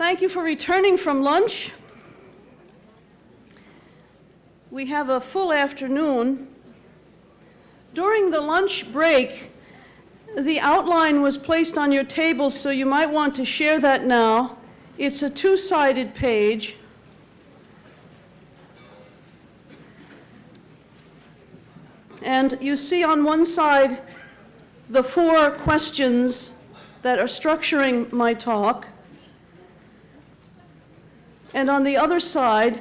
Thank you for returning from lunch. We have a full afternoon. During the lunch break, the outline was placed on your table, so you might want to share that now. It's a two-sided page. And you see on one side the 4 questions that are structuring my talk. And on the other side,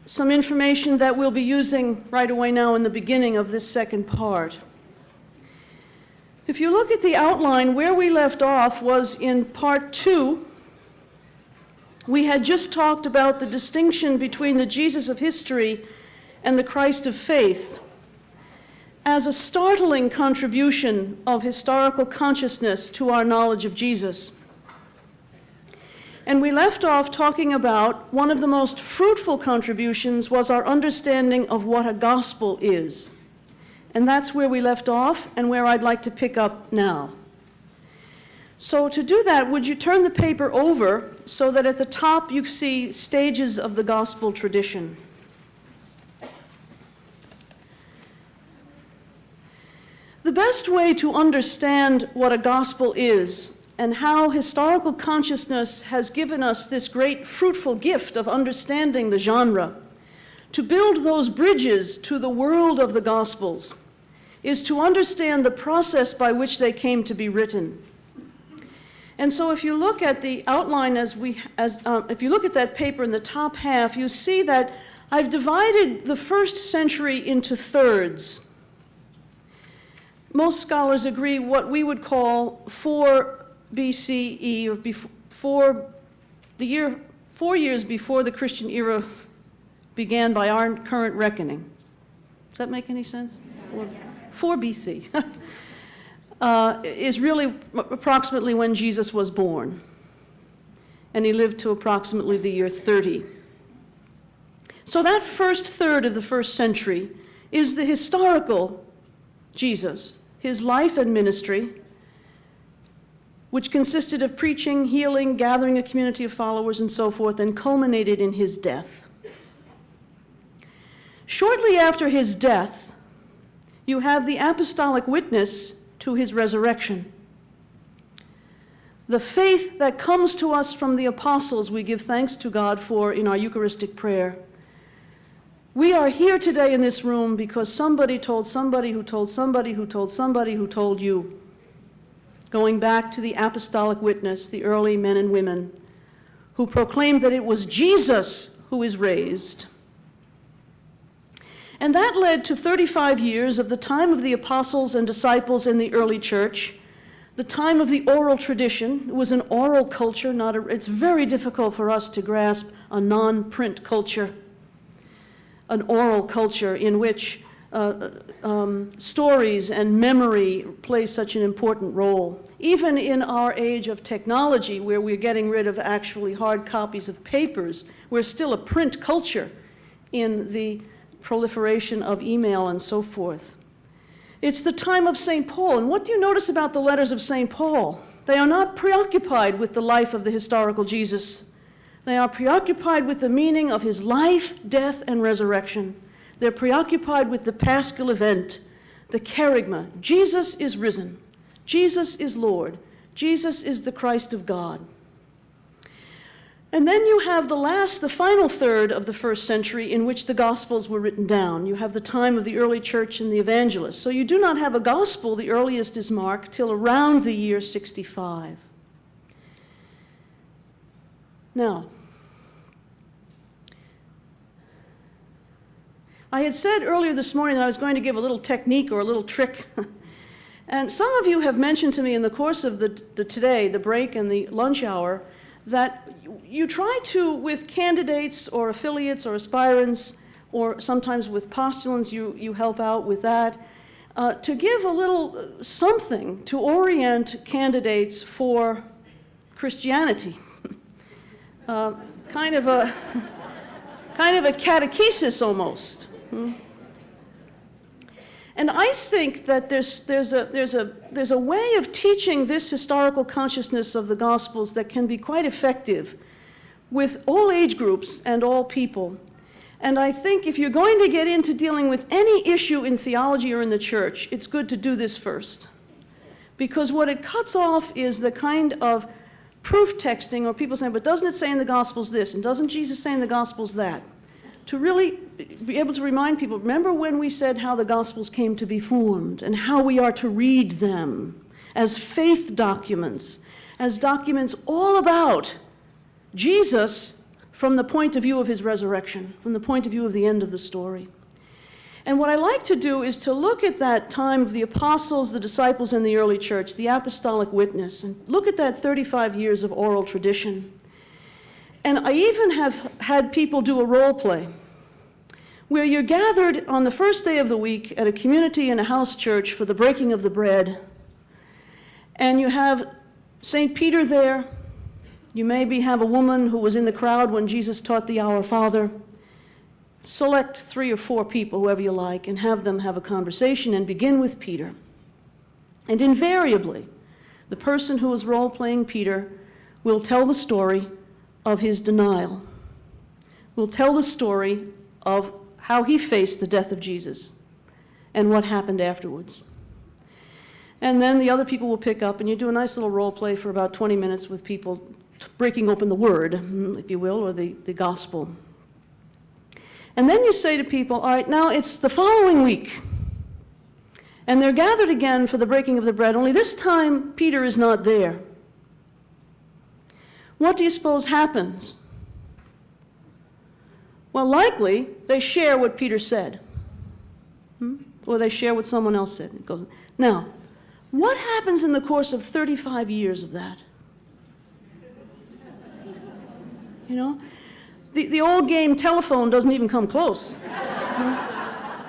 some information that we'll be using right away now in the beginning of this second part. If you look at the outline, where we left off was in part 2. We had just talked about the distinction between the Jesus of history and the Christ of faith as a startling contribution of historical consciousness to our knowledge of Jesus. And we left off talking about one of the most fruitful contributions was our understanding of what a gospel is. And that's where we left off and where I'd like to pick up now. So to do that, would you turn the paper over so that at the top you see stages of the gospel tradition? The best way to understand what a gospel is and how historical consciousness has given us this great fruitful gift of understanding the genre, to build those bridges to the world of the Gospels, is to understand the process by which they came to be written. And so if you look at the outline if you look at that paper in the top half, you see that I've divided the first century into thirds. Most scholars agree what we would call 4 BCE, or before the year 4 years before the Christian era began by our current reckoning. Does that make any sense? 4 BC is really approximately when Jesus was born, and he lived to approximately the year 30. So that first third of the first century is the historical Jesus, his life and ministry, which consisted of preaching, healing, gathering a community of followers, and so forth, and culminated in his death. Shortly after his death, you have the apostolic witness to his resurrection. The faith that comes to us from the apostles we give thanks to God for in our Eucharistic prayer. We are here today in this room because somebody told somebody who told somebody who told somebody who told you. Going back to the apostolic witness, the early men and women who proclaimed that it was Jesus who is raised. And that led to 35 years of the time of the apostles and disciples in the early church, the time of the oral tradition. It was an oral culture, it's very difficult for us to grasp a non-print culture, an oral culture in which stories and memory play such an important role. Even in our age of technology, where we're getting rid of actually hard copies of papers, we're still a print culture in the proliferation of email and so forth. It's the time of St. Paul, and what do you notice about the letters of St. Paul? They are not preoccupied with the life of the historical Jesus. They are preoccupied with the meaning of his life, death, and resurrection. They're preoccupied with the paschal event, the kerygma. Jesus is risen. Jesus is Lord. Jesus is the Christ of God. And then you have the final third of the first century in which the Gospels were written down. You have the time of the early church and the evangelists. So you do not have a Gospel, the earliest is Mark, till around the year 65. Now, I had said earlier this morning that I was going to give a little technique or a little trick. And some of you have mentioned to me in the course of the break and the lunch hour, that you try to, with candidates or affiliates or aspirants, or sometimes with postulants, you help out with that, to give a little something to orient candidates for Christianity. Kind of a catechesis almost. And I think that there's a way of teaching this historical consciousness of the Gospels that can be quite effective with all age groups and all people. And I think if you're going to get into dealing with any issue in theology or in the church, it's good to do this first. Because what it cuts off is the kind of proof texting, or people saying, but doesn't it say in the Gospels this, and doesn't Jesus say in the Gospels that? To really be able to remind people, remember when we said how the Gospels came to be formed, and how we are to read them as faith documents, as documents all about Jesus from the point of view of his resurrection, from the point of view of the end of the story. And what I like to do is to look at that time of the apostles, the disciples, and the early church, the apostolic witness, and look at that 35 years of oral tradition. And I even have had people do a role play where you're gathered on the first day of the week at a community and a house church for the breaking of the bread. And you have St. Peter there. You maybe have a woman who was in the crowd when Jesus taught the Our Father. Select 3 or 4 people, whoever you like, and have them have a conversation and begin with Peter. And invariably, the person who is role-playing Peter will tell the story of his denial, will tell the story of how he faced the death of Jesus and what happened afterwards. And then the other people will pick up, and you do a nice little role play for about 20 minutes with people breaking open the Word, if you will, or the Gospel. And then you say to people, all right, now it's the following week, and they're gathered again for the breaking of the bread, only this time Peter is not there. What do you suppose happens? Well, likely they share what Peter said, or they share what someone else said. It goes. Now, what happens in the course of 35 years of that? You know? The old game telephone doesn't even come close.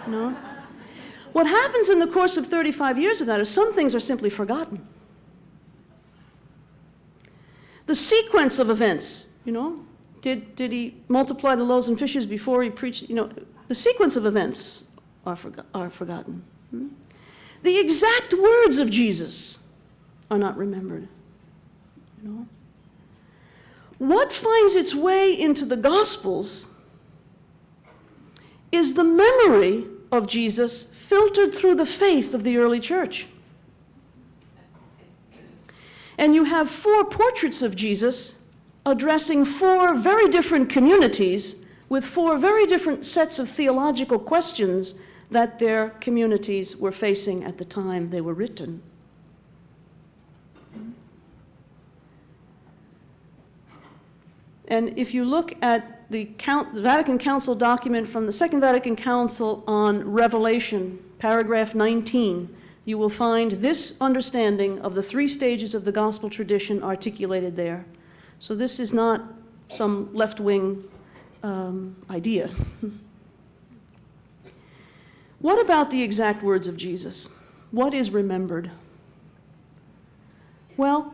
No? What happens in the course of 35 years of that is some things are simply forgotten. The sequence of events, you know, did he multiply the loaves and fishes before he preached? You know, the sequence of events are forgotten. The exact words of Jesus are not remembered. You know? What finds its way into the Gospels is the memory of Jesus filtered through the faith of the early church. And you have 4 portraits of Jesus addressing 4 very different communities with 4 very different sets of theological questions that their communities were facing at the time they were written. And if you look at the Vatican Council document from the Second Vatican Council on Revelation, paragraph 19, you will find this understanding of the 3 stages of the gospel tradition articulated there. So this is not some left-wing idea. What about the exact words of Jesus? What is remembered? Well,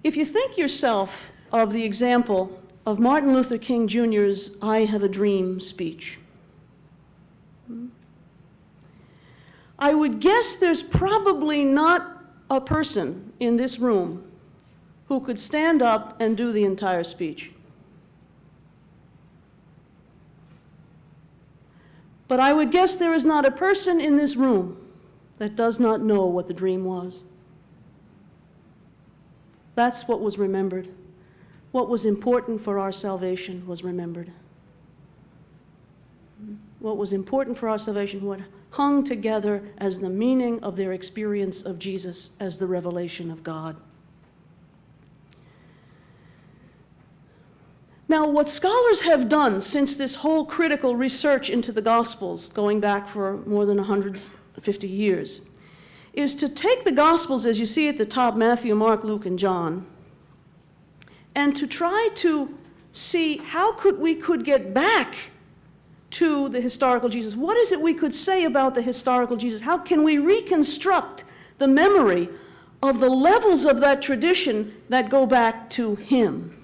if you think yourself of the example of Martin Luther King Jr.'s "I Have a Dream" speech, I would guess there's probably not a person in this room who could stand up and do the entire speech. But I would guess there is not a person in this room that does not know what the dream was. That's what was remembered. What was important for our salvation was remembered. What was important for our salvation, what hung together as the meaning of their experience of Jesus as the revelation of God. Now, what scholars have done since this whole critical research into the Gospels, going back for more than 150 years, is to take the Gospels as you see at the top, Matthew, Mark, Luke, and John, and to try to see how we could get back to the historical Jesus. What is it we could say about the historical Jesus? How can we reconstruct the memory of the levels of that tradition that go back to him?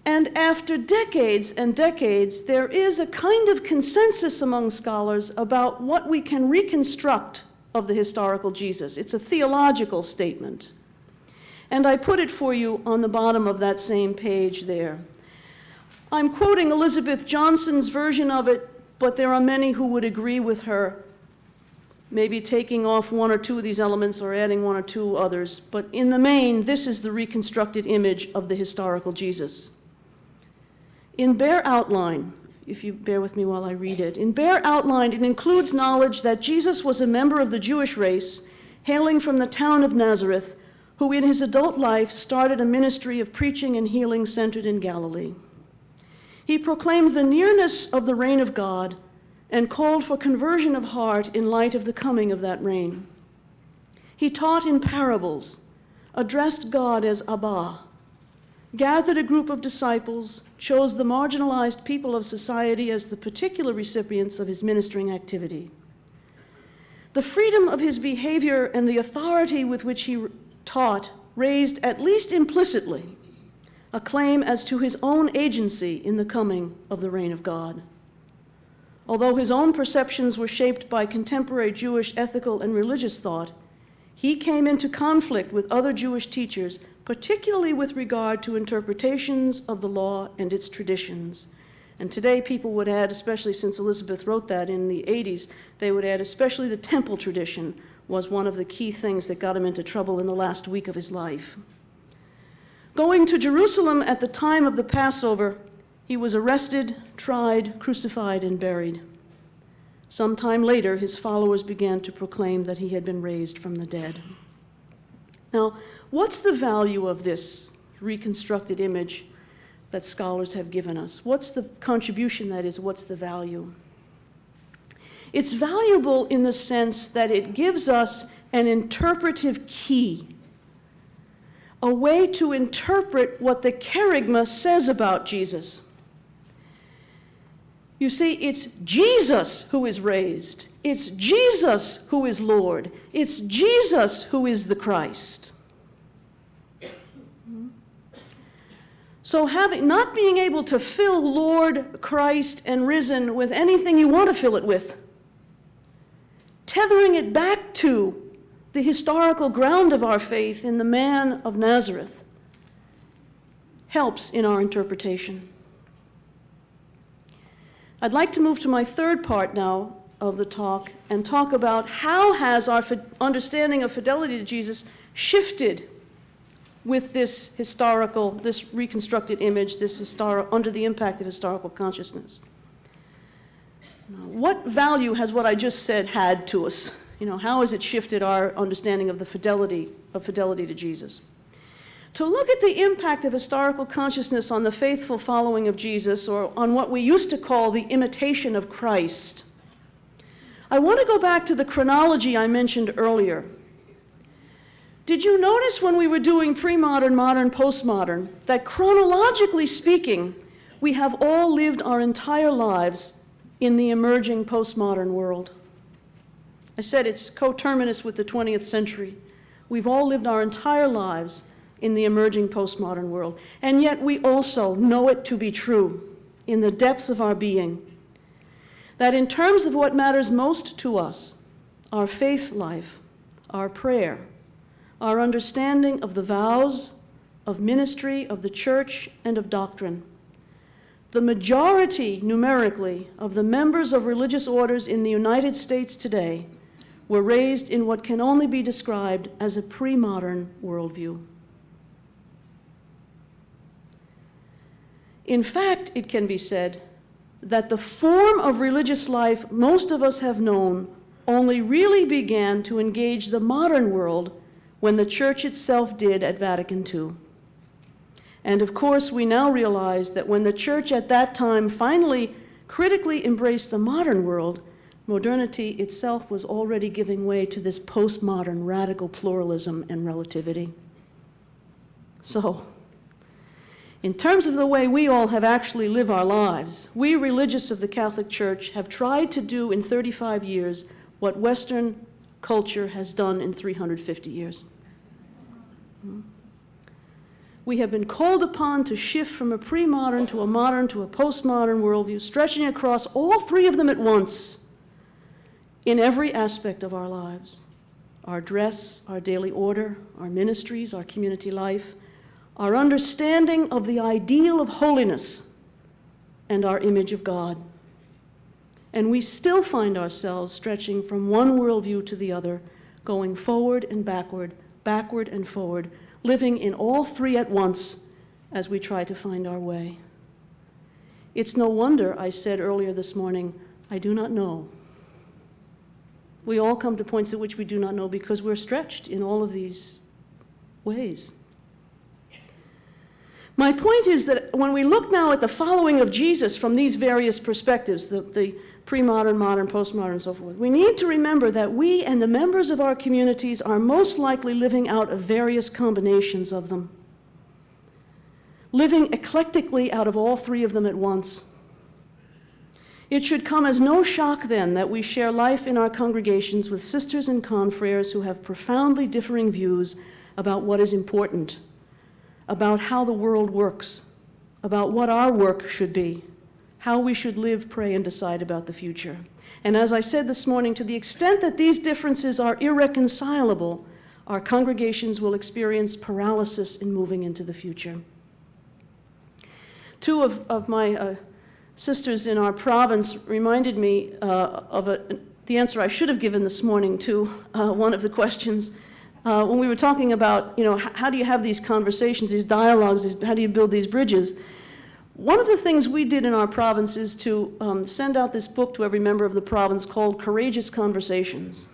And after decades and decades, there is a kind of consensus among scholars about what we can reconstruct of the historical Jesus. It's a theological statement. And I put it for you on the bottom of that same page there. I'm quoting Elizabeth Johnson's version of it, but there are many who would agree with her, maybe taking off one or two of these elements or adding one or two others. But in the main, this is the reconstructed image of the historical Jesus. In bare outline, if you bear with me while I read it, in bare outline, it includes knowledge that Jesus was a member of the Jewish race, hailing from the town of Nazareth, who in his adult life started a ministry of preaching and healing centered in Galilee. He proclaimed the nearness of the reign of God and called for conversion of heart in light of the coming of that reign. He taught in parables, addressed God as Abba, gathered a group of disciples, chose the marginalized people of society as the particular recipients of his ministering activity. The freedom of his behavior and the authority with which he taught raised, at least implicitly, a claim as to his own agency in the coming of the reign of God. Although his own perceptions were shaped by contemporary Jewish ethical and religious thought, he came into conflict with other Jewish teachers, particularly with regard to interpretations of the law and its traditions. And today people would add, especially since Elizabeth wrote that in the 80s, they would add especially the temple tradition was one of the key things that got him into trouble in the last week of his life. Going to Jerusalem at the time of the Passover, he was arrested, tried, crucified, and buried. Sometime later, his followers began to proclaim that he had been raised from the dead. Now, what's the value of this reconstructed image that scholars have given us? What's the contribution, that is, what's the value? It's valuable in the sense that it gives us an interpretive key, a way to interpret what the kerygma says about Jesus. You see, it's Jesus who is raised. It's Jesus who is Lord. It's Jesus who is the Christ. So not being able to fill Lord, Christ, and risen with anything you want to fill it with, tethering it back to the historical ground of our faith in the man of Nazareth, helps in our interpretation. I'd like to move to my third part now of the talk and talk about how has our understanding of fidelity to Jesus shifted with this reconstructed image, under the impact of historical consciousness. Now, what value has what I just said had to us? How has it shifted our understanding of the fidelity to Jesus? To look at the impact of historical consciousness on the faithful following of Jesus, or on what we used to call the imitation of Christ, I want to go back to the chronology I mentioned earlier. Did you notice when we were doing pre-modern, modern, postmodern, that chronologically speaking, we have all lived our entire lives in the emerging postmodern world? I said it's coterminous with the 20th century. We've all lived our entire lives in the emerging postmodern world. And yet we also know it to be true in the depths of our being, that in terms of what matters most to us, our faith life, our prayer, our understanding of the vows, of ministry, of the church, and of doctrine, the majority, numerically, of the members of religious orders in the United States today were raised in what can only be described as a pre-modern worldview. In fact, it can be said that the form of religious life most of us have known only really began to engage the modern world when the Church itself did at Vatican II. And of course, we now realize that when the Church at that time finally critically embraced the modern world, modernity itself was already giving way to this postmodern radical pluralism and relativity. So, in terms of the way we all have actually lived our lives, we religious of the Catholic Church have tried to do in 35 years what Western culture has done in 350 years. We have been called upon to shift from a pre-modern to a modern to a postmodern worldview, stretching across all three of them at once in every aspect of our lives. our dress, our daily order, our ministries, our community life, our understanding of the ideal of holiness, and our image of God. And we still find ourselves stretching from one worldview to the other, going forward and backward, backward and forward, living in all three at once as we try to find our way. It's no wonder I said earlier this morning, I do not know. We all come to points at which we do not know because we're stretched in all of these ways. My point is that when we look now at the following of Jesus from these various perspectives, the pre-modern, modern, postmodern, and so forth, we need to remember that we and the members of our communities are most likely living out of various combinations of them, living eclectically out of all three of them at once. It should come as no shock then that we share life in our congregations with sisters and confreres who have profoundly differing views about what is important, about how the world works, about what our work should be, how we should live, pray, and decide about the future. And as I said this morning, to the extent that these differences are irreconcilable, our congregations will experience paralysis in moving into the future. Two of my sisters in our province reminded me of the answer I should have given this morning to one of the questions when we were talking about, how do you have these conversations, these dialogues, how do you build these bridges? One of the things we did in our province is to send out this book to every member of the province called Courageous Conversations,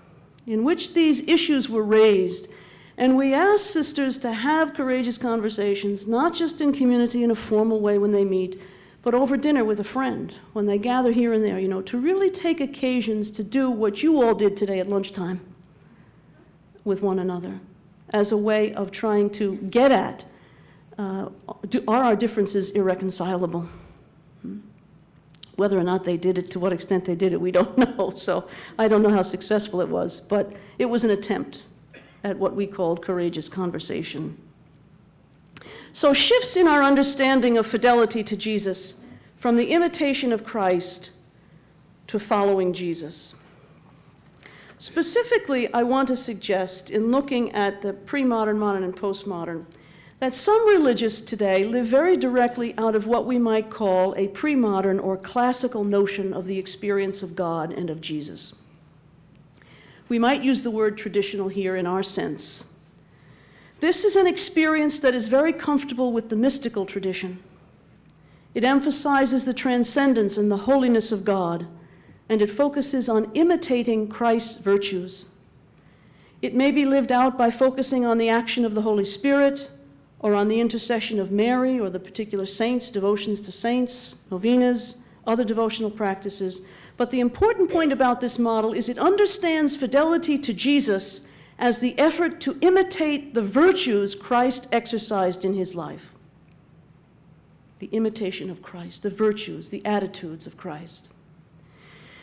in which these issues were raised. And we asked sisters to have courageous conversations, not just in community in a formal way when they meet, but over dinner with a friend, when they gather here and there, to really take occasions to do what you all did today at lunchtime with one another, as a way of trying to get at, are our differences irreconcilable? Whether or not they did it, to what extent they did it, we don't know. So I don't know how successful it was, but it was an attempt at what we called courageous conversation. So shifts in our understanding of fidelity to Jesus from the imitation of Christ to following Jesus. Specifically, I want to suggest, in looking at the pre-modern, modern, and postmodern, that some religious today live very directly out of what we might call a pre-modern or classical notion of the experience of God and of Jesus. We might use the word traditional here in our sense. This is an experience that is very comfortable with the mystical tradition. It emphasizes the transcendence and the holiness of God, and it focuses on imitating Christ's virtues. It may be lived out by focusing on the action of the Holy Spirit, or on the intercession of Mary, or the particular saints, devotions to saints, novenas, other devotional practices. But the important point about this model is it understands fidelity to Jesus as the effort to imitate the virtues Christ exercised in his life. The imitation of Christ, the virtues, the attitudes of Christ.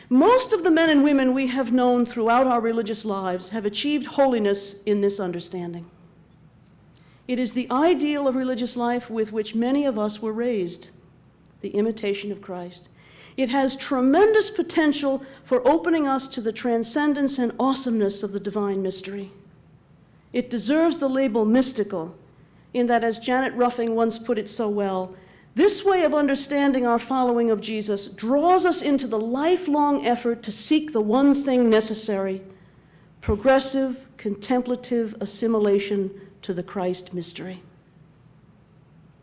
Most of the men and women we have known throughout our religious lives have achieved holiness in this understanding. It is the ideal of religious life with which many of us were raised, the imitation of Christ. It has tremendous potential for opening us to the transcendence and awesomeness of the divine mystery. It deserves the label mystical, in that, as Janet Ruffing once put it so well, this way of understanding our following of Jesus draws us into the lifelong effort to seek the one thing necessary, progressive, contemplative assimilation to the Christ mystery.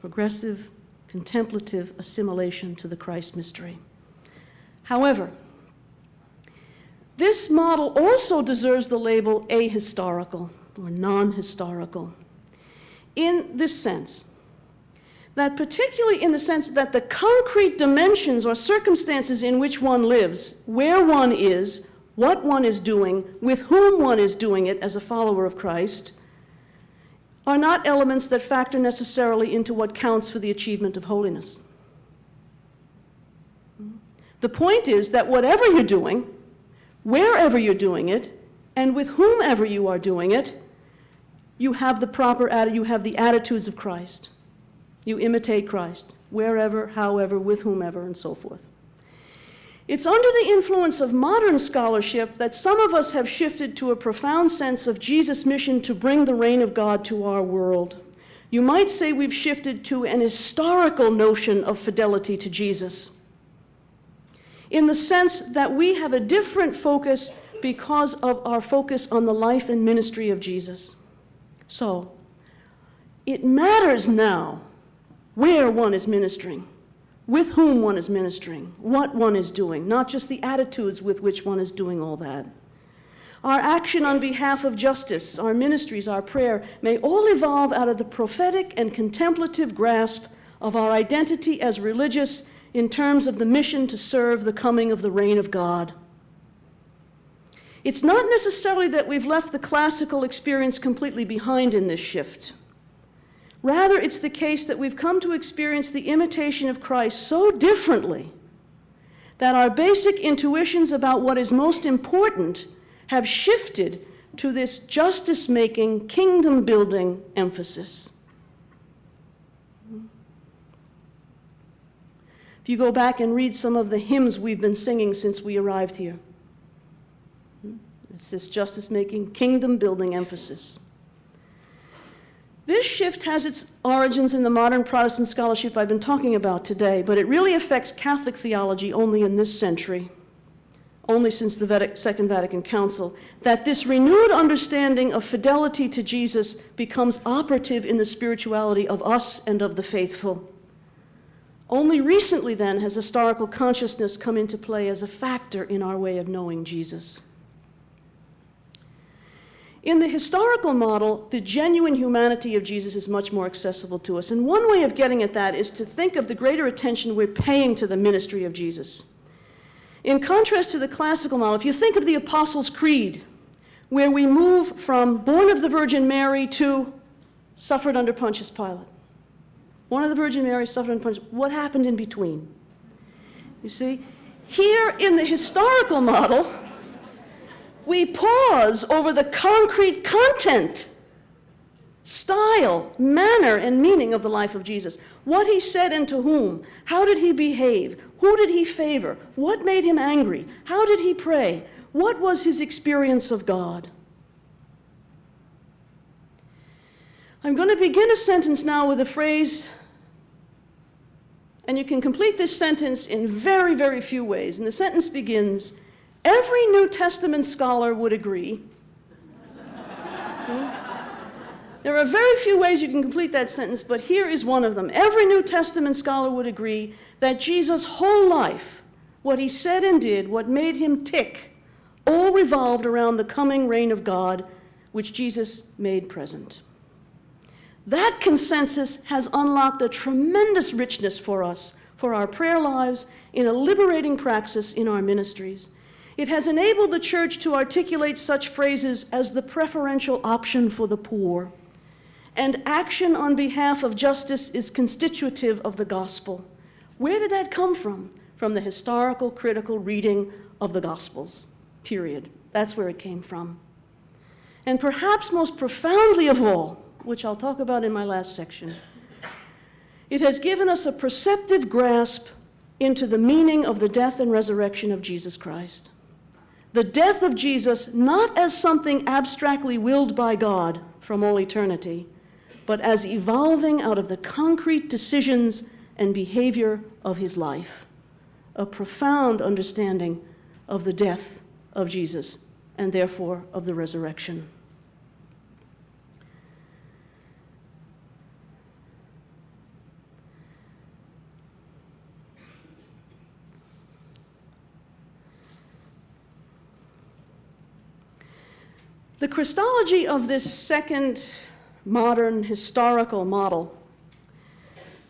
Progressive, contemplative assimilation to the Christ mystery. However, this model also deserves the label ahistorical or non-historical, in this sense, that particularly in the sense that the concrete dimensions or circumstances in which one lives, where one is, what one is doing, with whom one is doing it as a follower of Christ, are not elements that factor necessarily into what counts for the achievement of holiness. The point is that whatever you're doing, wherever you're doing it, and with whomever you are doing it, you have the attitudes of Christ. You imitate Christ, wherever, however, with whomever, and so forth. It's under the influence of modern scholarship that some of us have shifted to a profound sense of Jesus' mission to bring the reign of God to our world. You might say we've shifted to an historical notion of fidelity to Jesus, in the sense that we have a different focus because of our focus on the life and ministry of Jesus. So, it matters now where one is ministering, with whom one is ministering, what one is doing, not just the attitudes with which one is doing all that. Our action on behalf of justice, our ministries, our prayer, may all evolve out of the prophetic and contemplative grasp of our identity as religious in terms of the mission to serve the coming of the reign of God. It's not necessarily that we've left the classical experience completely behind in this shift. Rather, it's the case that we've come to experience the imitation of Christ so differently that our basic intuitions about what is most important have shifted to this justice-making, kingdom-building emphasis. If you go back and read some of the hymns we've been singing since we arrived here, it's this justice-making, kingdom-building emphasis. This shift has its origins in the modern Protestant scholarship I've been talking about today, but it really affects Catholic theology only in this century, only since the Second Vatican Council, that this renewed understanding of fidelity to Jesus becomes operative in the spirituality of us and of the faithful. Only recently, then, has historical consciousness come into play as a factor in our way of knowing Jesus. In the historical model, the genuine humanity of Jesus is much more accessible to us. And one way of getting at that is to think of the greater attention we're paying to the ministry of Jesus. In contrast to the classical model, if you think of the Apostles' Creed, where we move from born of the Virgin Mary to suffered under Pontius Pilate. Born of the Virgin Mary, suffered under Pontius Pilate. What happened in between? You see, here in the historical model, we pause over the concrete content, style, manner, and meaning of the life of Jesus. What he said and to whom. How did he behave? Who did he favor? What made him angry? How did he pray? What was his experience of God? I'm going to begin a sentence now with a phrase, and you can complete this sentence in very, very few ways. And the sentence begins, every New Testament scholar would agree. There are very few ways you can complete that sentence, but here is one of them. Every New Testament scholar would agree that Jesus' whole life, what he said and did, what made him tick, all revolved around the coming reign of God, which Jesus made present. That consensus has unlocked a tremendous richness for us, for our prayer lives, in a liberating praxis in our ministries. It has enabled the church to articulate such phrases as the preferential option for the poor, and action on behalf of justice is constitutive of the gospel. Where did that come from? From the historical, critical reading of the Gospels, period. That's where it came from. And perhaps most profoundly of all, which I'll talk about in my last section, it has given us a perceptive grasp into the meaning of the death and resurrection of Jesus Christ. The death of Jesus not as something abstractly willed by God from all eternity, but as evolving out of the concrete decisions and behavior of his life. A profound understanding of the death of Jesus, and therefore of the resurrection. The Christology of this second modern historical model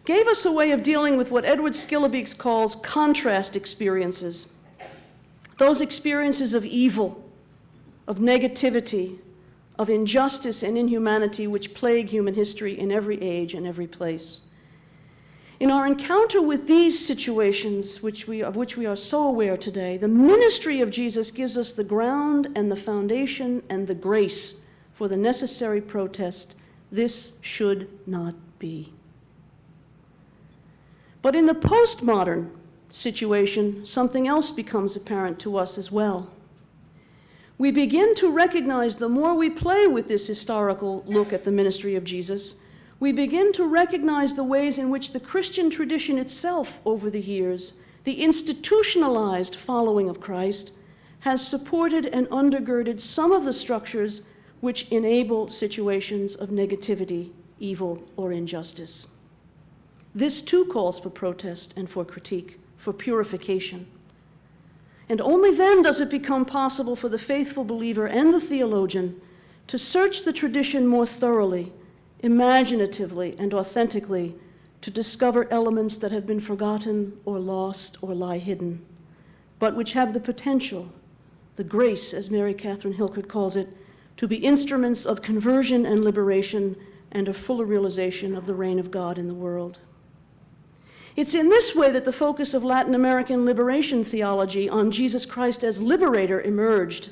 gave us a way of dealing with what Edward Skillebeek calls contrast experiences. Those experiences of evil, of negativity, of injustice and inhumanity which plague human history in every age and every place. In our encounter with these situations, of which we are so aware today, the ministry of Jesus gives us the ground and the foundation and the grace for the necessary protest. This should not be. But in the postmodern situation, something else becomes apparent to us as well. We begin to recognize, the more we play with this historical look at the ministry of Jesus, we begin to recognize the ways in which the Christian tradition itself over the years, the institutionalized following of Christ, has supported and undergirded some of the structures which enable situations of negativity, evil, or injustice. This too calls for protest and for critique, for purification. And only then does it become possible for the faithful believer and the theologian to search the tradition more thoroughly, imaginatively, and authentically, to discover elements that have been forgotten or lost or lie hidden, but which have the potential, the grace, as Mary Catherine Hilkert calls it, to be instruments of conversion and liberation and a fuller realization of the reign of God in the world. It's in this way that the focus of Latin American liberation theology on Jesus Christ as liberator emerged,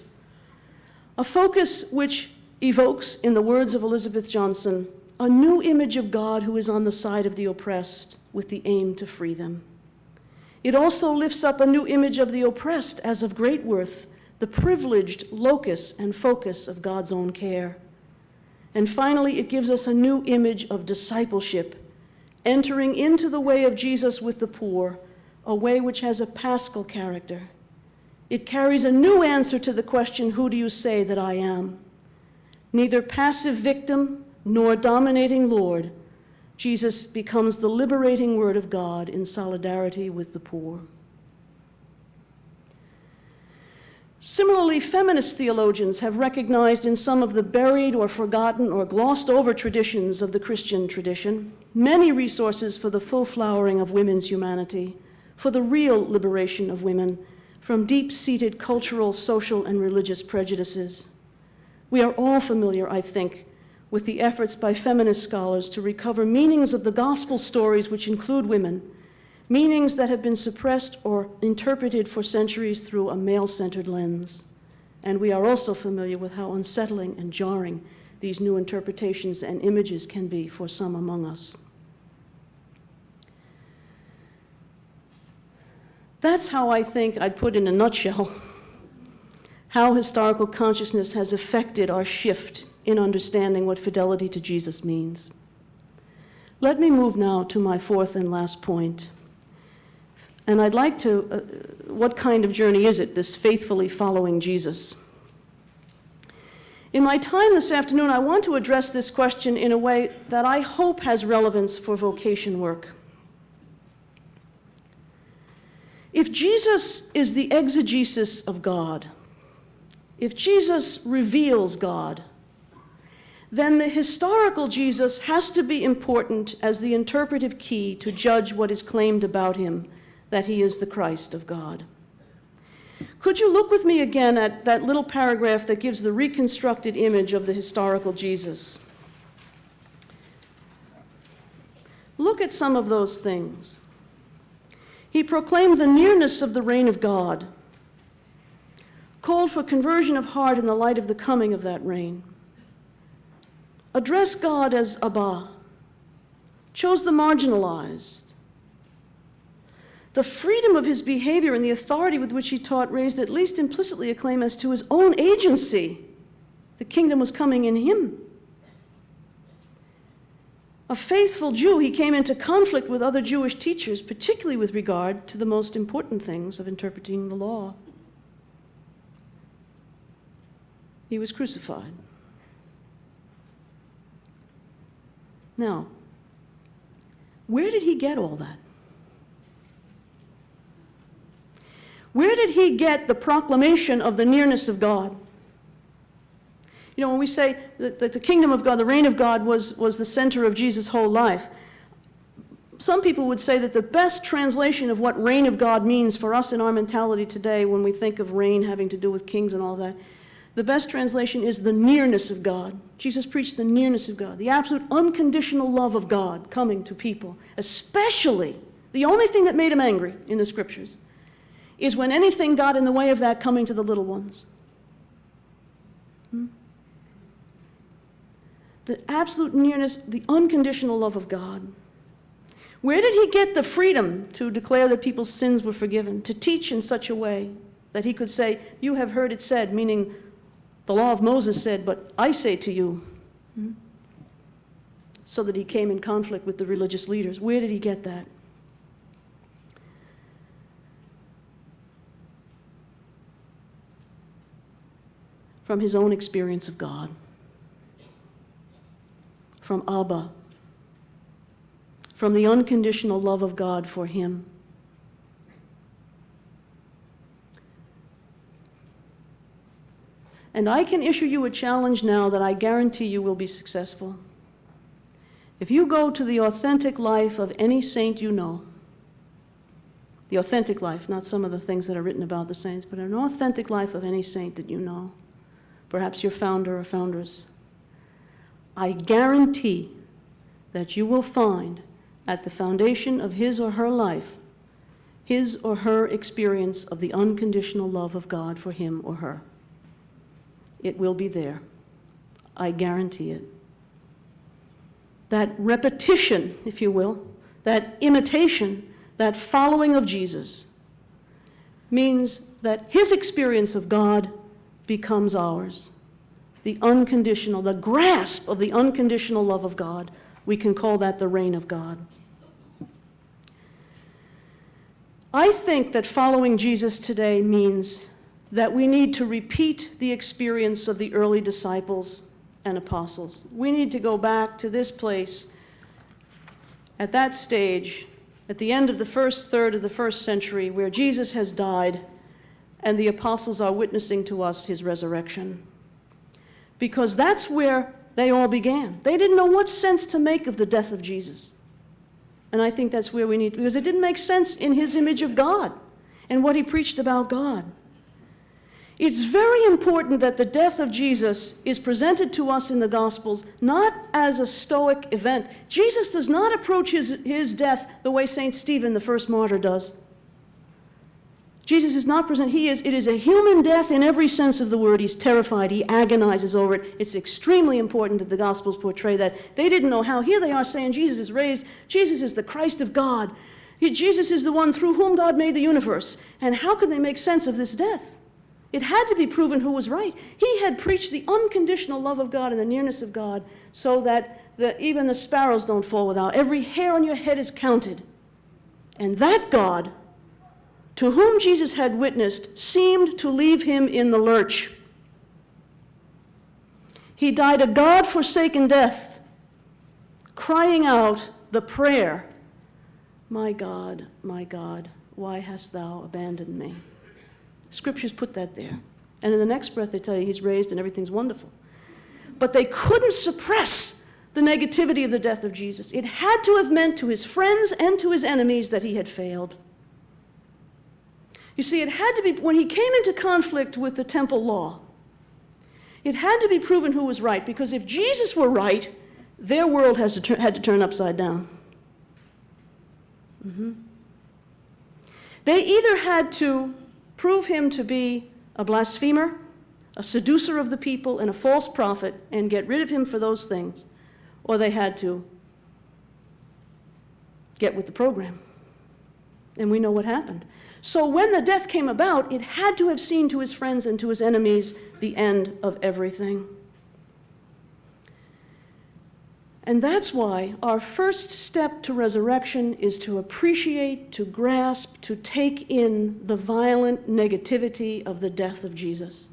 a focus which evokes, in the words of Elizabeth Johnson, a new image of God who is on the side of the oppressed with the aim to free them. It also lifts up a new image of the oppressed as of great worth, the privileged locus and focus of God's own care. And finally, it gives us a new image of discipleship, entering into the way of Jesus with the poor, a way which has a paschal character. It carries a new answer to the question, who do you say that I am? Neither passive victim nor dominating Lord, Jesus becomes the liberating word of God in solidarity with the poor. Similarly, feminist theologians have recognized in some of the buried or forgotten or glossed over traditions of the Christian tradition many resources for the full flowering of women's humanity, for the real liberation of women from deep-seated cultural, social, and religious prejudices. We are all familiar, I think, with the efforts by feminist scholars to recover meanings of the gospel stories which include women, meanings that have been suppressed or interpreted for centuries through a male-centered lens. And we are also familiar with how unsettling and jarring these new interpretations and images can be for some among us. That's how I think I'd put in a nutshell how historical consciousness has affected our shift in understanding what fidelity to Jesus means. Let me move now to my fourth and last point. And I'd like to, what kind of journey is it, this faithfully following Jesus? In my time this afternoon, I want to address this question in a way that I hope has relevance for vocation work. If Jesus is the exegesis of God, if Jesus reveals God, then the historical Jesus has to be important as the interpretive key to judge what is claimed about him, that he is the Christ of God. Could you look with me again at that little paragraph that gives the reconstructed image of the historical Jesus? Look at some of those things. He proclaimed the nearness of the reign of God, called for conversion of heart in the light of the coming of that reign, addressed God as Abba, chose the marginalized. The freedom of his behavior and the authority with which he taught raised at least implicitly a claim as to his own agency. The kingdom was coming in him. A faithful Jew, he came into conflict with other Jewish teachers, particularly with regard to the most important things of interpreting the law. He was crucified. Now, where did he get all that? Where did he get the proclamation of the nearness of God? You know, when we say that the kingdom of God, the reign of God was the center of Jesus' whole life, some people would say that the best translation of what reign of God means for us in our mentality today, when we think of reign having to do with kings and all that, the best translation is the nearness of God. Jesus preached the nearness of God, the absolute unconditional love of God coming to people, especially the only thing that made him angry in the scriptures is when anything got in the way of that coming to the little ones. The absolute nearness, the unconditional love of God. Where did he get the freedom to declare that people's sins were forgiven, to teach in such a way that he could say, you have heard it said, meaning the law of Moses said, but I say to you, so that he came in conflict with the religious leaders? Where did he get that? From his own experience of God, from Abba, from the unconditional love of God for him. And I can issue you a challenge now that I guarantee you will be successful. If you go to the authentic life of any saint you know, the authentic life, not some of the things that are written about the saints, but an authentic life of any saint that you know, perhaps your founder or foundress, I guarantee that you will find at the foundation of his or her life, his or her experience of the unconditional love of God for him or her. It will be there. I guarantee it. That repetition, if you will, that imitation, that following of Jesus, means that his experience of God becomes ours. The unconditional, the grasp of the unconditional love of God, we can call that the reign of God. I think that following Jesus today means that we need to repeat the experience of the early disciples and apostles. We need to go back to this place at that stage, at the end of the first third of the first century, where Jesus has died and the apostles are witnessing to us his resurrection. Because that's where they all began. They didn't know what sense to make of the death of Jesus. And I think that's where we need to, because it didn't make sense in his image of God and what he preached about God. It's very important that the death of Jesus is presented to us in the Gospels not as a stoic event. Jesus does not approach his death the way St. Stephen, the first martyr, does. Jesus is not present. It is a human death in every sense of the word. He's terrified. He agonizes over it. It's extremely important that the Gospels portray that. They didn't know how. Here they are saying Jesus is raised. Jesus is the Christ of God. Jesus is the one through whom God made the universe. And how could they make sense of this death? It had to be proven who was right. He had preached the unconditional love of God and the nearness of God so that even the sparrows don't fall without. Every hair on your head is counted. And that God, to whom Jesus had witnessed, seemed to leave him in the lurch. He died a God-forsaken death, crying out the prayer, my God, why hast thou abandoned me?" Scriptures put that there. And in the next breath, they tell you he's raised and everything's wonderful. But they couldn't suppress the negativity of the death of Jesus. It had to have meant to his friends and to his enemies that he had failed. You see, it had to be, when he came into conflict with the temple law, it had to be proven who was right, because if Jesus were right, their world had to turn upside down. They either had to prove him to be a blasphemer, a seducer of the people, and a false prophet, and get rid of him for those things, or they had to get with the program. And we know what happened. So when the death came about, it had to have seen to his friends and to his enemies the end of everything. And that's why our first step to resurrection is to appreciate, to grasp, to take in the violent negativity of the death of Jesus.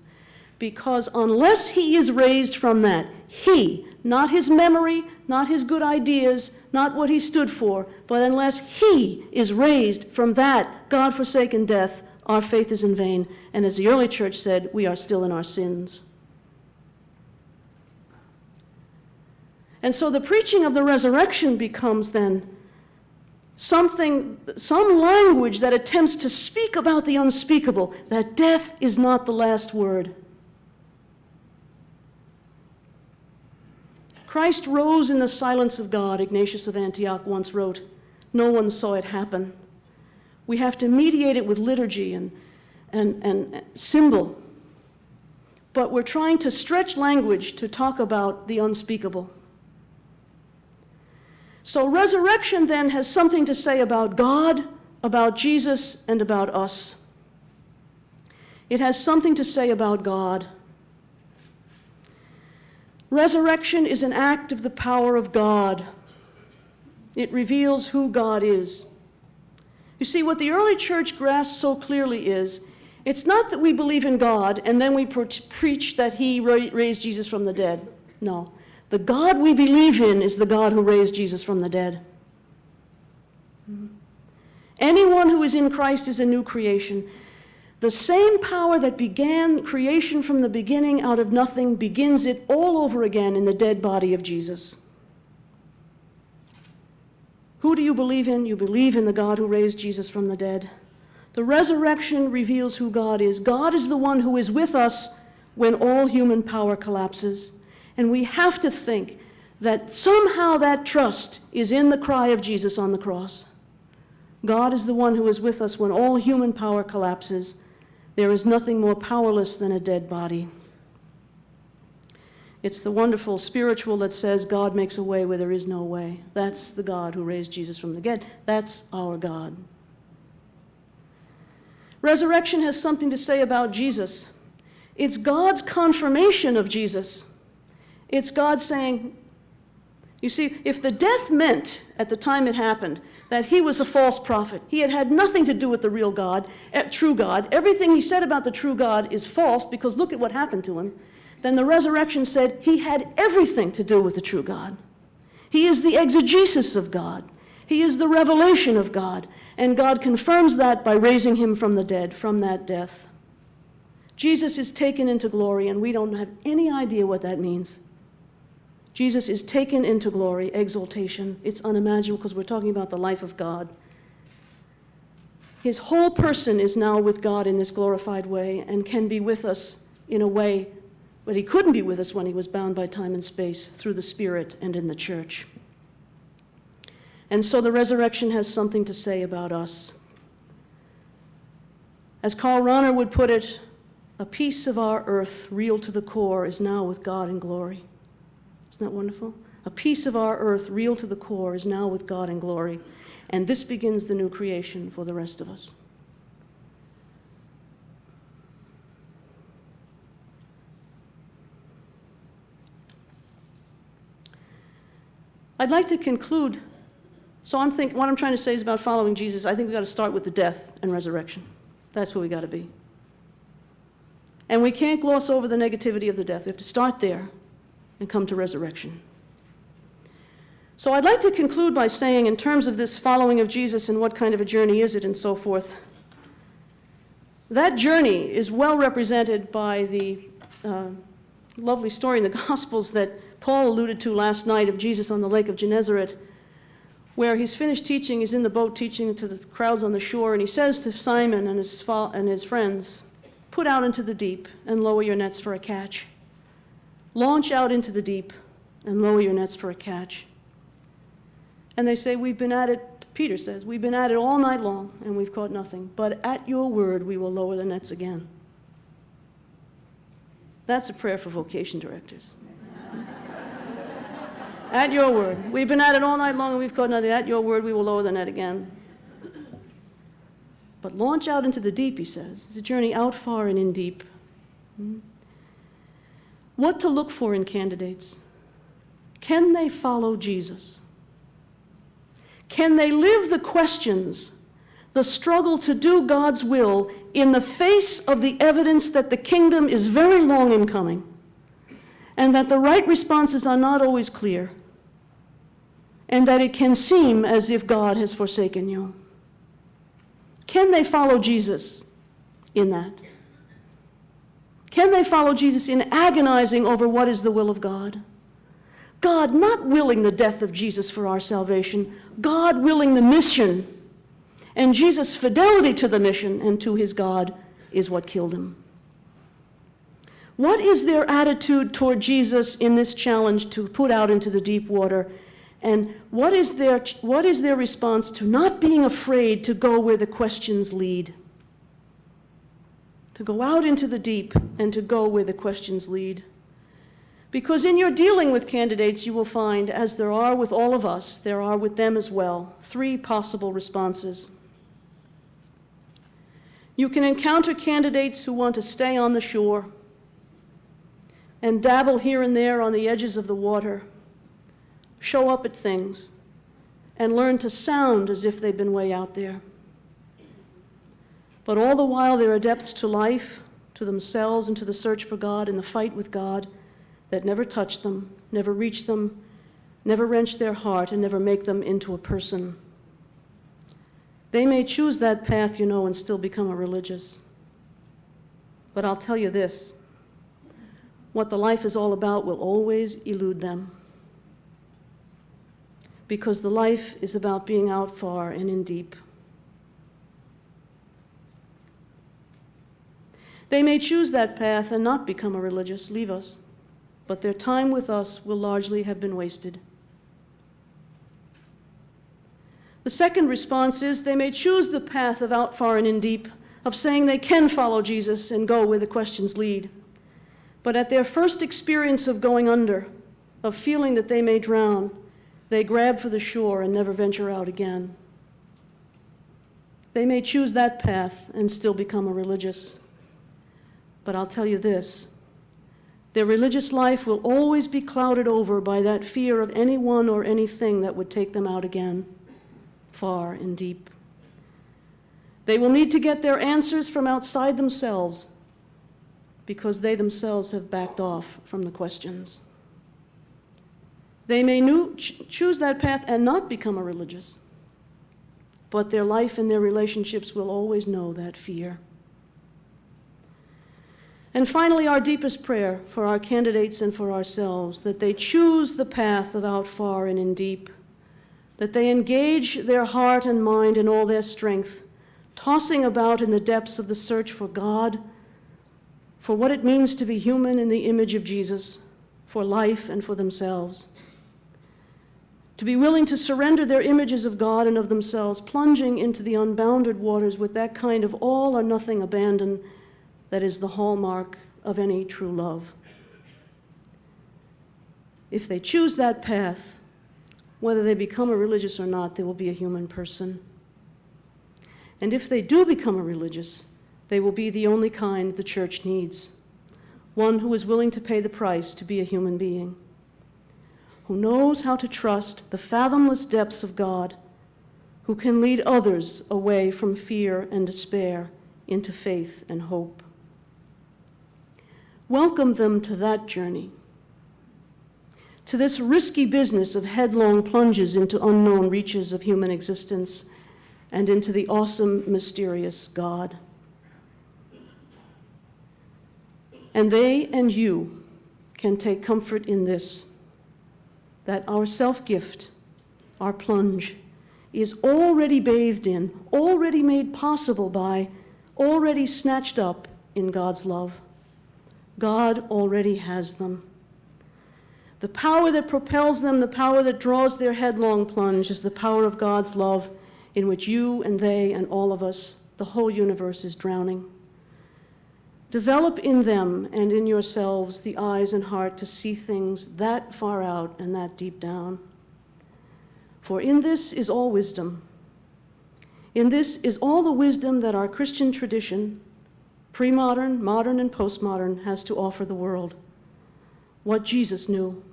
Because unless he is raised from that, he, not his memory, not his good ideas, not what he stood for, but unless he is raised from that God-forsaken death, our faith is in vain. And as the early church said, we are still in our sins. And so the preaching of the resurrection becomes then some language that attempts to speak about the unspeakable, that death is not the last word. Christ rose in the silence of God, Ignatius of Antioch once wrote. No one saw it happen. We have to mediate it with liturgy and symbol. But we're trying to stretch language to talk about the unspeakable. So resurrection then has something to say about God, about Jesus, and about us. It has something to say about God. Resurrection is an act of the power of God. It reveals who God is. You see, what the early church grasped so clearly is, it's not that we believe in God and then we preach that he raised Jesus from the dead. No. The God we believe in is the God who raised Jesus from the dead. Anyone who is in Christ is a new creation. The same power that began creation from the beginning out of nothing begins it all over again in the dead body of Jesus. Who do you believe in? You believe in the God who raised Jesus from the dead. The resurrection reveals who God is. God is the one who is with us when all human power collapses. And we have to think that somehow that trust is in the cry of Jesus on the cross. God is the one who is with us when all human power collapses. There is nothing more powerless than a dead body. It's the wonderful spiritual that says God makes a way where there is no way. That's the God who raised Jesus from the dead. That's our God. Resurrection has something to say about Jesus. It's God's confirmation of Jesus. It's God saying, you see, if the death meant, at the time it happened, that he was a false prophet, he had nothing to do with the real God, true God, everything he said about the true God is false because look at what happened to him, then the resurrection said he had everything to do with the true God. He is the exegesis of God. He is the revelation of God. And God confirms that by raising him from the dead, from that death. Jesus is taken into glory, and we don't have any idea what that means. Jesus is taken into glory, exaltation. It's unimaginable because we're talking about the life of God. His whole person is now with God in this glorified way and can be with us in a way, but he couldn't be with us when he was bound by time and space through the Spirit and in the church. And so the resurrection has something to say about us. As Karl Rahner would put it, a piece of our earth, real to the core, is now with God in glory. Isn't that wonderful? A piece of our earth, real to the core, is now with God in glory. And this begins the new creation for the rest of us. I'd like to conclude. So what I'm trying to say is about following Jesus. I think we've got to start with the death and resurrection. That's where we got to be. And we can't gloss over the negativity of the death. We have to start there and come to resurrection. So I'd like to conclude by saying, in terms of this following of Jesus and what kind of a journey is it and so forth, that journey is well represented by the lovely story in the Gospels that Paul alluded to last night of Jesus on the Lake of Gennesaret, where he's finished teaching, he's in the boat teaching to the crowds on the shore, and he says to Simon and his friends, "Put out into the deep and lower your nets for a catch." Launch out into the deep and lower your nets for a catch. And they say, "We've been at it," Peter says, "we've been at it all night long and we've caught nothing. But at your word, we will lower the nets again." That's a prayer for vocation directors. At your word. We've been at it all night long and we've caught nothing. At your word, we will lower the net again. But launch out into the deep, he says. It's a journey out far and in deep. What to look for in candidates? Can they follow Jesus? Can they live the questions, the struggle to do God's will in the face of the evidence that the kingdom is very long in coming and that the right responses are not always clear and that it can seem as if God has forsaken you? Can they follow Jesus in that? Can they follow Jesus in agonizing over what is the will of God? God not willing the death of Jesus for our salvation, God willing the mission, and Jesus' fidelity to the mission and to his God is what killed him. What is their attitude toward Jesus in this challenge to put out into the deep water? And what is their response to not being afraid to go where the questions lead? To go out into the deep and to go where the questions lead. Because in your dealing with candidates, you will find, as there are with all of us, there are with them as well, three possible responses. You can encounter candidates who want to stay on the shore and dabble here and there on the edges of the water, show up at things, and learn to sound as if they've been way out there. But all the while there are depths to life, to themselves, and to the search for God and the fight with God that never touch them, never reach them, never wrench their heart, and never make them into a person. They may choose that path, and still become a religious. But I'll tell you this, what the life is all about will always elude them. Because the life is about being out far and in deep. They may choose that path and not become a religious, leave us, but their time with us will largely have been wasted. The second response is they may choose the path of out far and in deep, of saying they can follow Jesus and go where the questions lead. But at their first experience of going under, of feeling that they may drown, they grab for the shore and never venture out again. They may choose that path and still become a religious. But I'll tell you this, their religious life will always be clouded over by that fear of anyone or anything that would take them out again, far and deep. They will need to get their answers from outside themselves because they themselves have backed off from the questions. They may choose that path and not become a religious, but their life and their relationships will always know that fear. And finally, our deepest prayer for our candidates and for ourselves, that they choose the path of out far and in deep, that they engage their heart and mind in all their strength, tossing about in the depths of the search for God, for what it means to be human in the image of Jesus, for life and for themselves. To be willing to surrender their images of God and of themselves, plunging into the unbounded waters with that kind of all or nothing abandon that is the hallmark of any true love. If they choose that path, whether they become a religious or not, they will be a human person. And if they do become a religious, they will be the only kind the church needs, one who is willing to pay the price to be a human being, who knows how to trust the fathomless depths of God, who can lead others away from fear and despair into faith and hope. Welcome them to that journey, to this risky business of headlong plunges into unknown reaches of human existence and into the awesome, mysterious God. And they and you can take comfort in this, that our self-gift, our plunge, is already bathed in, already made possible by, already snatched up in God's love. God already has them. The power that propels them, the power that draws their headlong plunge, is the power of God's love in which you and they and all of us, the whole universe, is drowning. Develop in them and in yourselves the eyes and heart to see things that far out and that deep down. For in this is all wisdom. In this is all the wisdom that our Christian tradition, pre-modern, modern, and postmodern, has to offer the world. What Jesus knew,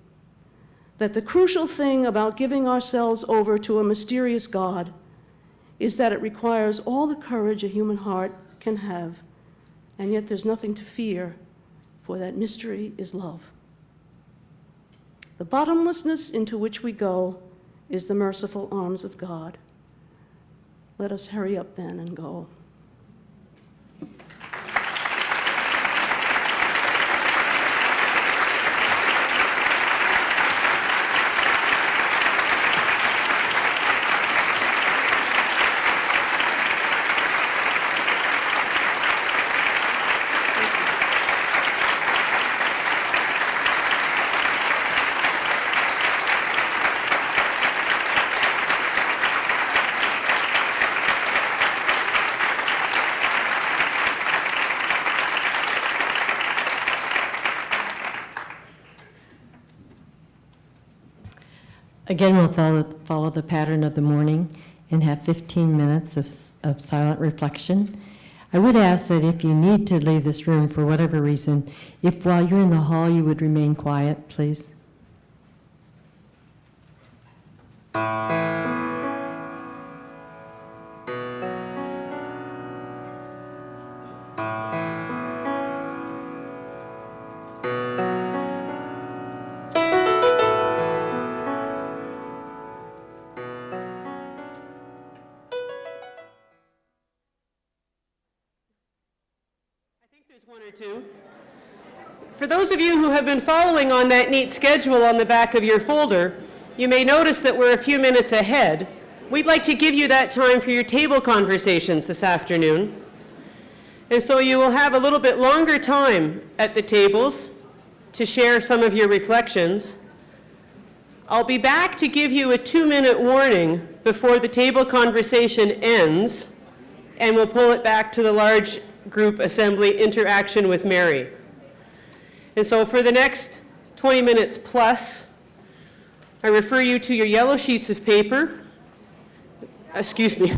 that the crucial thing about giving ourselves over to a mysterious God is that it requires all the courage a human heart can have, and yet there's nothing to fear, for that mystery is love. The bottomlessness into which we go is the merciful arms of God. Let us hurry up then and go. Again, we'll follow the pattern of the morning and have 15 minutes of silent reflection. I would ask that if you need to leave this room for whatever reason, if while you're in the hall you would remain quiet, please. One or two. For those of you who have been following on that neat schedule on the back of your folder, you may notice that we're a few minutes ahead. We'd like to give you that time for your table conversations this afternoon. And so you will have a little bit longer time at the tables to share some of your reflections. I'll be back to give you a 2-minute warning before the table conversation ends, and we'll pull it back to the large group assembly interaction with Mary. And so for the next 20 minutes plus, I refer you to your yellow sheets of paper. Excuse me.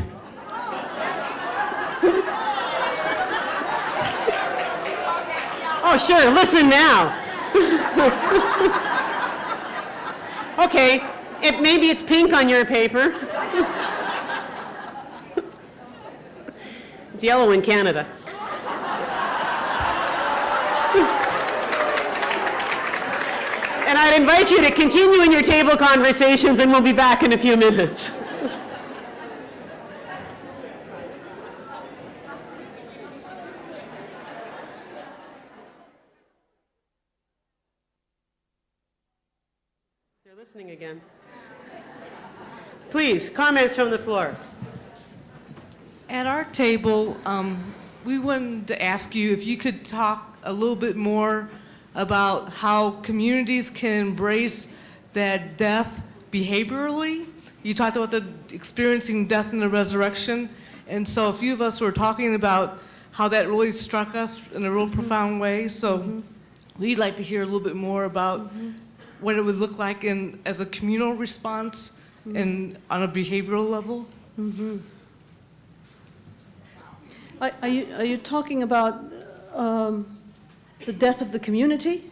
Oh, sure, listen now. Okay, maybe it's pink on your paper. It's yellow in Canada. And I'd invite you to continue in your table conversations, and we'll be back in a few minutes. They're listening again. Please, comments from the floor. At our table, we wanted to ask you if you could talk a little bit more about how communities can embrace that death behaviorally. You talked about the experiencing death and the resurrection, and so a few of us were talking about how that really struck us in a real profound way. So we'd like to hear a little bit more about what it would look like as a communal response and on a behavioral level. Are you talking about the death of the community?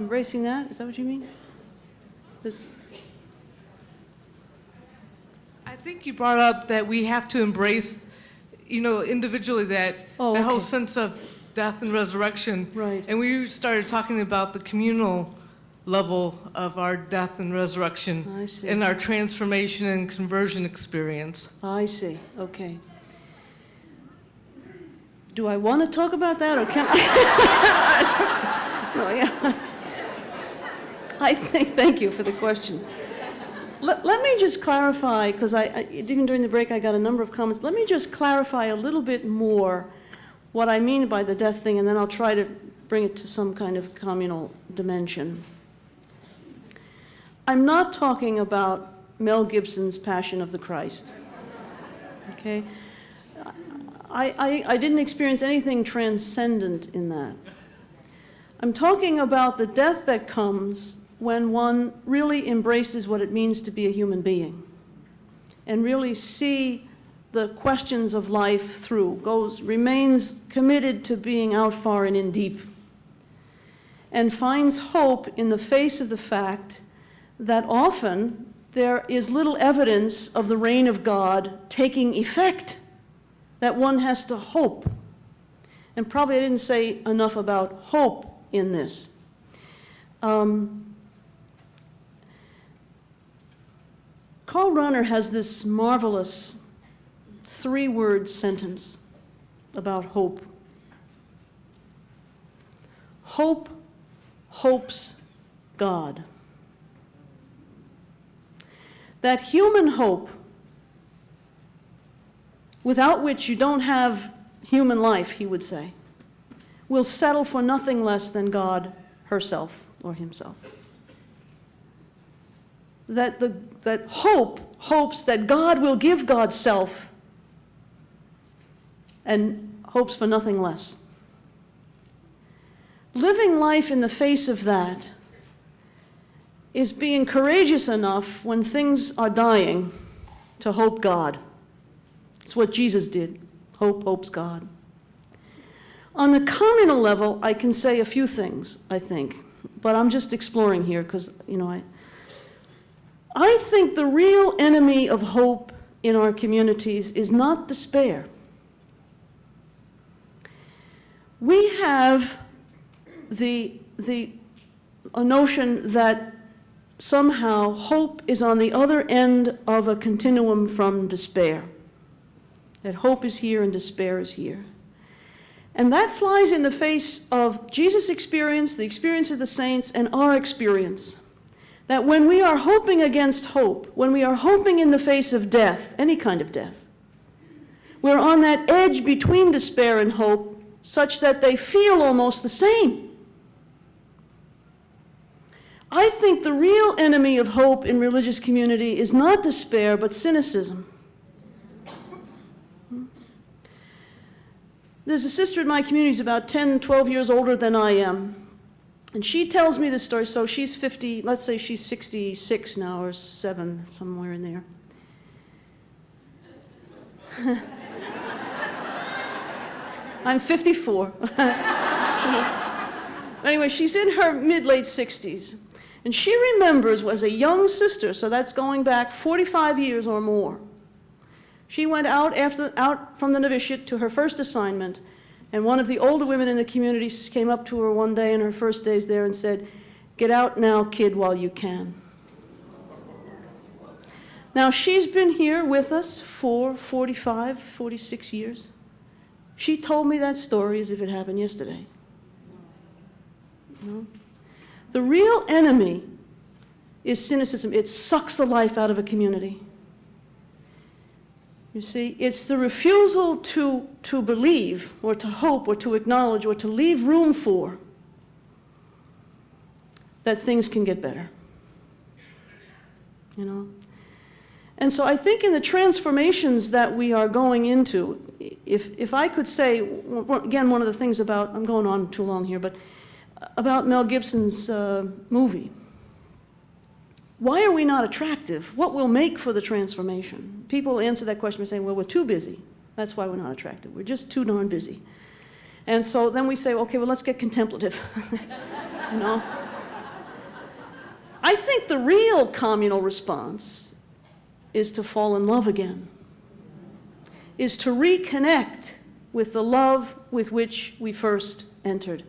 Embracing that? Is that what you mean? I think you brought up that we have to embrace, individually that the whole sense of death and resurrection. Right. And we started talking about the communal level of our death and resurrection I see. and our transformation and conversion experience. I see. Okay. Do I want to talk about that, or can I? No, yeah. Thank you for the question. Let me just clarify, because even during the break I got a number of comments. Let me just clarify a little bit more what I mean by the death thing, and then I'll try to bring it to some kind of communal dimension. I'm not talking about Mel Gibson's Passion of the Christ. Okay? I didn't experience anything transcendent in that. I'm talking about the death that comes when one really embraces what it means to be a human being and really see the questions of life through, remains committed to being out far and in deep, and finds hope in the face of the fact that often there is little evidence of the reign of God taking effect, that one has to hope. And probably I didn't say enough about hope in this. Karl Rahner has this marvelous 3-word sentence about hope. Hope hopes God. That human hope, without which you don't have human life, he would say, will settle for nothing less than God herself or himself. That hope hopes that God will give God's self and hopes for nothing less. Living life in the face of that is being courageous enough when things are dying to hope God. It's what Jesus did. Hope, hopes God. On the communal level, I can say a few things, I think, but I'm just exploring here because, I think the real enemy of hope in our communities is not despair. We have a notion that somehow hope is on the other end of a continuum from despair. That hope is here and despair is here. And that flies in the face of Jesus' experience, the experience of the saints, and our experience. That when we are hoping against hope, when we are hoping in the face of death, any kind of death, we're on that edge between despair and hope, such that they feel almost the same. I think the real enemy of hope in religious community is not despair, but cynicism. There's a sister in my community who's about 10, 12 years older than I am. And she tells me this story. So she's 50, let's say she's 66 now, or 7, somewhere in there. I'm 54. Anyway, she's in her mid-late 60s. And she remembers as a young sister, so that's going back 45 years or more. She went out from the novitiate to her first assignment, and one of the older women in the community came up to her one day in her first days there and said, "Get out now, kid, while you can." Now, she's been here with us for 45, 46 years. She told me that story as if it happened yesterday. The real enemy is cynicism. It sucks the life out of a community. You see, it's the refusal to believe or to hope or to acknowledge or to leave room for that things can get better. And so I think in the transformations that we are going into, if I could say, again, one of the things about, I'm going on too long here, but about Mel Gibson's movie. Why are we not attractive? What will make for the transformation? People answer that question by saying, well, we're too busy. That's why we're not attractive. We're just too darn busy. And so then we say, okay, well, let's get contemplative. I think the real communal response is to fall in love again, is to reconnect with the love with which we first entered.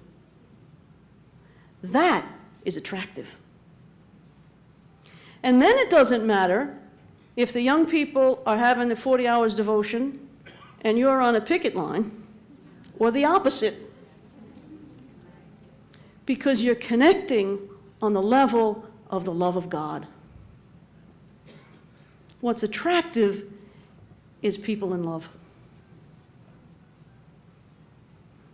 That is attractive. And then it doesn't matter if the young people are having the 40 hours devotion and you're on a picket line, or the opposite, because you're connecting on the level of the love of God. What's attractive is people in love.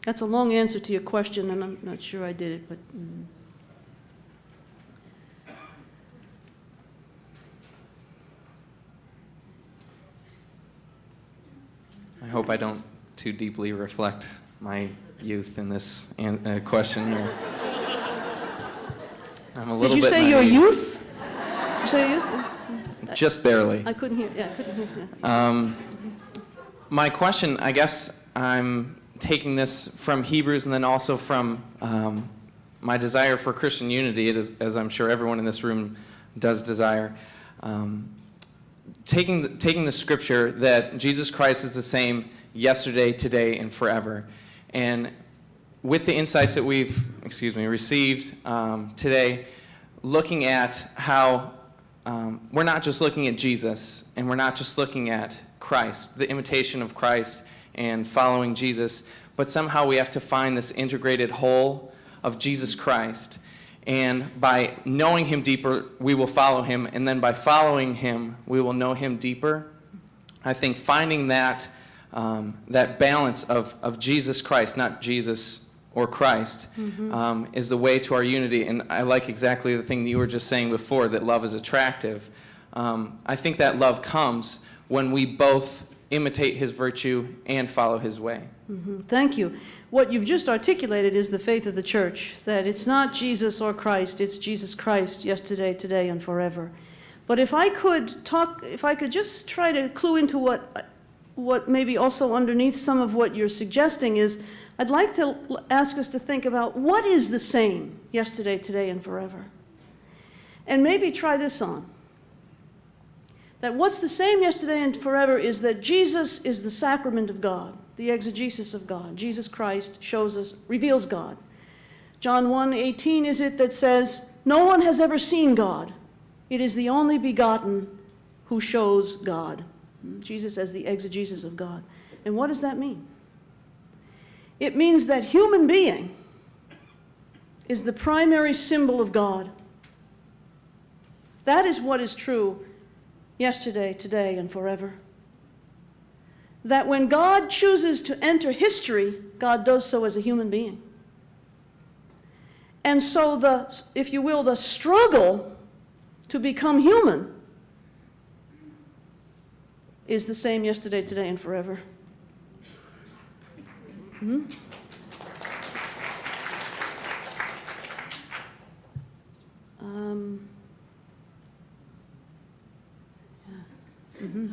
That's a long answer to your question, and I'm not sure I did it, but... I hope I don't too deeply reflect my youth in this question. I'm a little bit. Did you say your youth? Did you say youth? Just barely. I couldn't hear. Yeah, I couldn't hear. Yeah. My question, I guess I'm taking this from Hebrews and then also from my desire for Christian unity, as I'm sure everyone in this room does desire. Taking the scripture that Jesus Christ is the same yesterday, today, and forever. And with the insights that we've, received today, looking at how we're not just looking at Jesus, and we're not just looking at Christ, the imitation of Christ and following Jesus, but somehow we have to find this integrated whole of Jesus Christ. And by knowing him deeper, we will follow him. And then by following him, we will know him deeper. I think finding that balance of Jesus Christ, not Jesus or Christ, is the way to our unity. And I like exactly the thing that you were just saying before, that love is attractive. I think that love comes when we both imitate his virtue and follow his way. Thank you. What you've just articulated is the faith of the church, that it's not Jesus or Christ, it's Jesus Christ, yesterday, today, and forever. But if I could just try to clue into what maybe also underneath some of what you're suggesting is, I'd like to ask us to think about what is the same yesterday, today, and forever. And maybe try this on. That what's the same yesterday and forever is that Jesus is the sacrament of God, the exegesis of God. Jesus Christ shows us, reveals God. John 1:18 is it that says, no one has ever seen God. It is the only begotten who shows God. Jesus as the exegesis of God. And what does that mean? It means that human being is the primary symbol of God. That is what is true yesterday, today, and forever. That when God chooses to enter history, God does so as a human being. And so if you will, the struggle to become human is the same yesterday, today, and forever.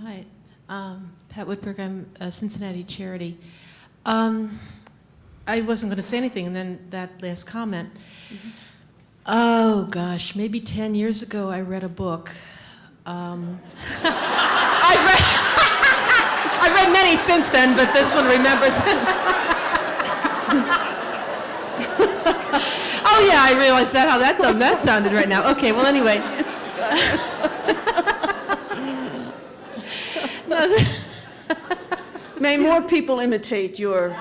Hi, Pat Whitberg. I'm a Cincinnati Charity. I wasn't going to say anything, and then that last comment. Oh gosh, maybe 10 years ago I read a book. I've read many since then, but this one remembers it. Oh yeah, I realized that how that sounded right now. Okay, well anyway. May more people imitate your...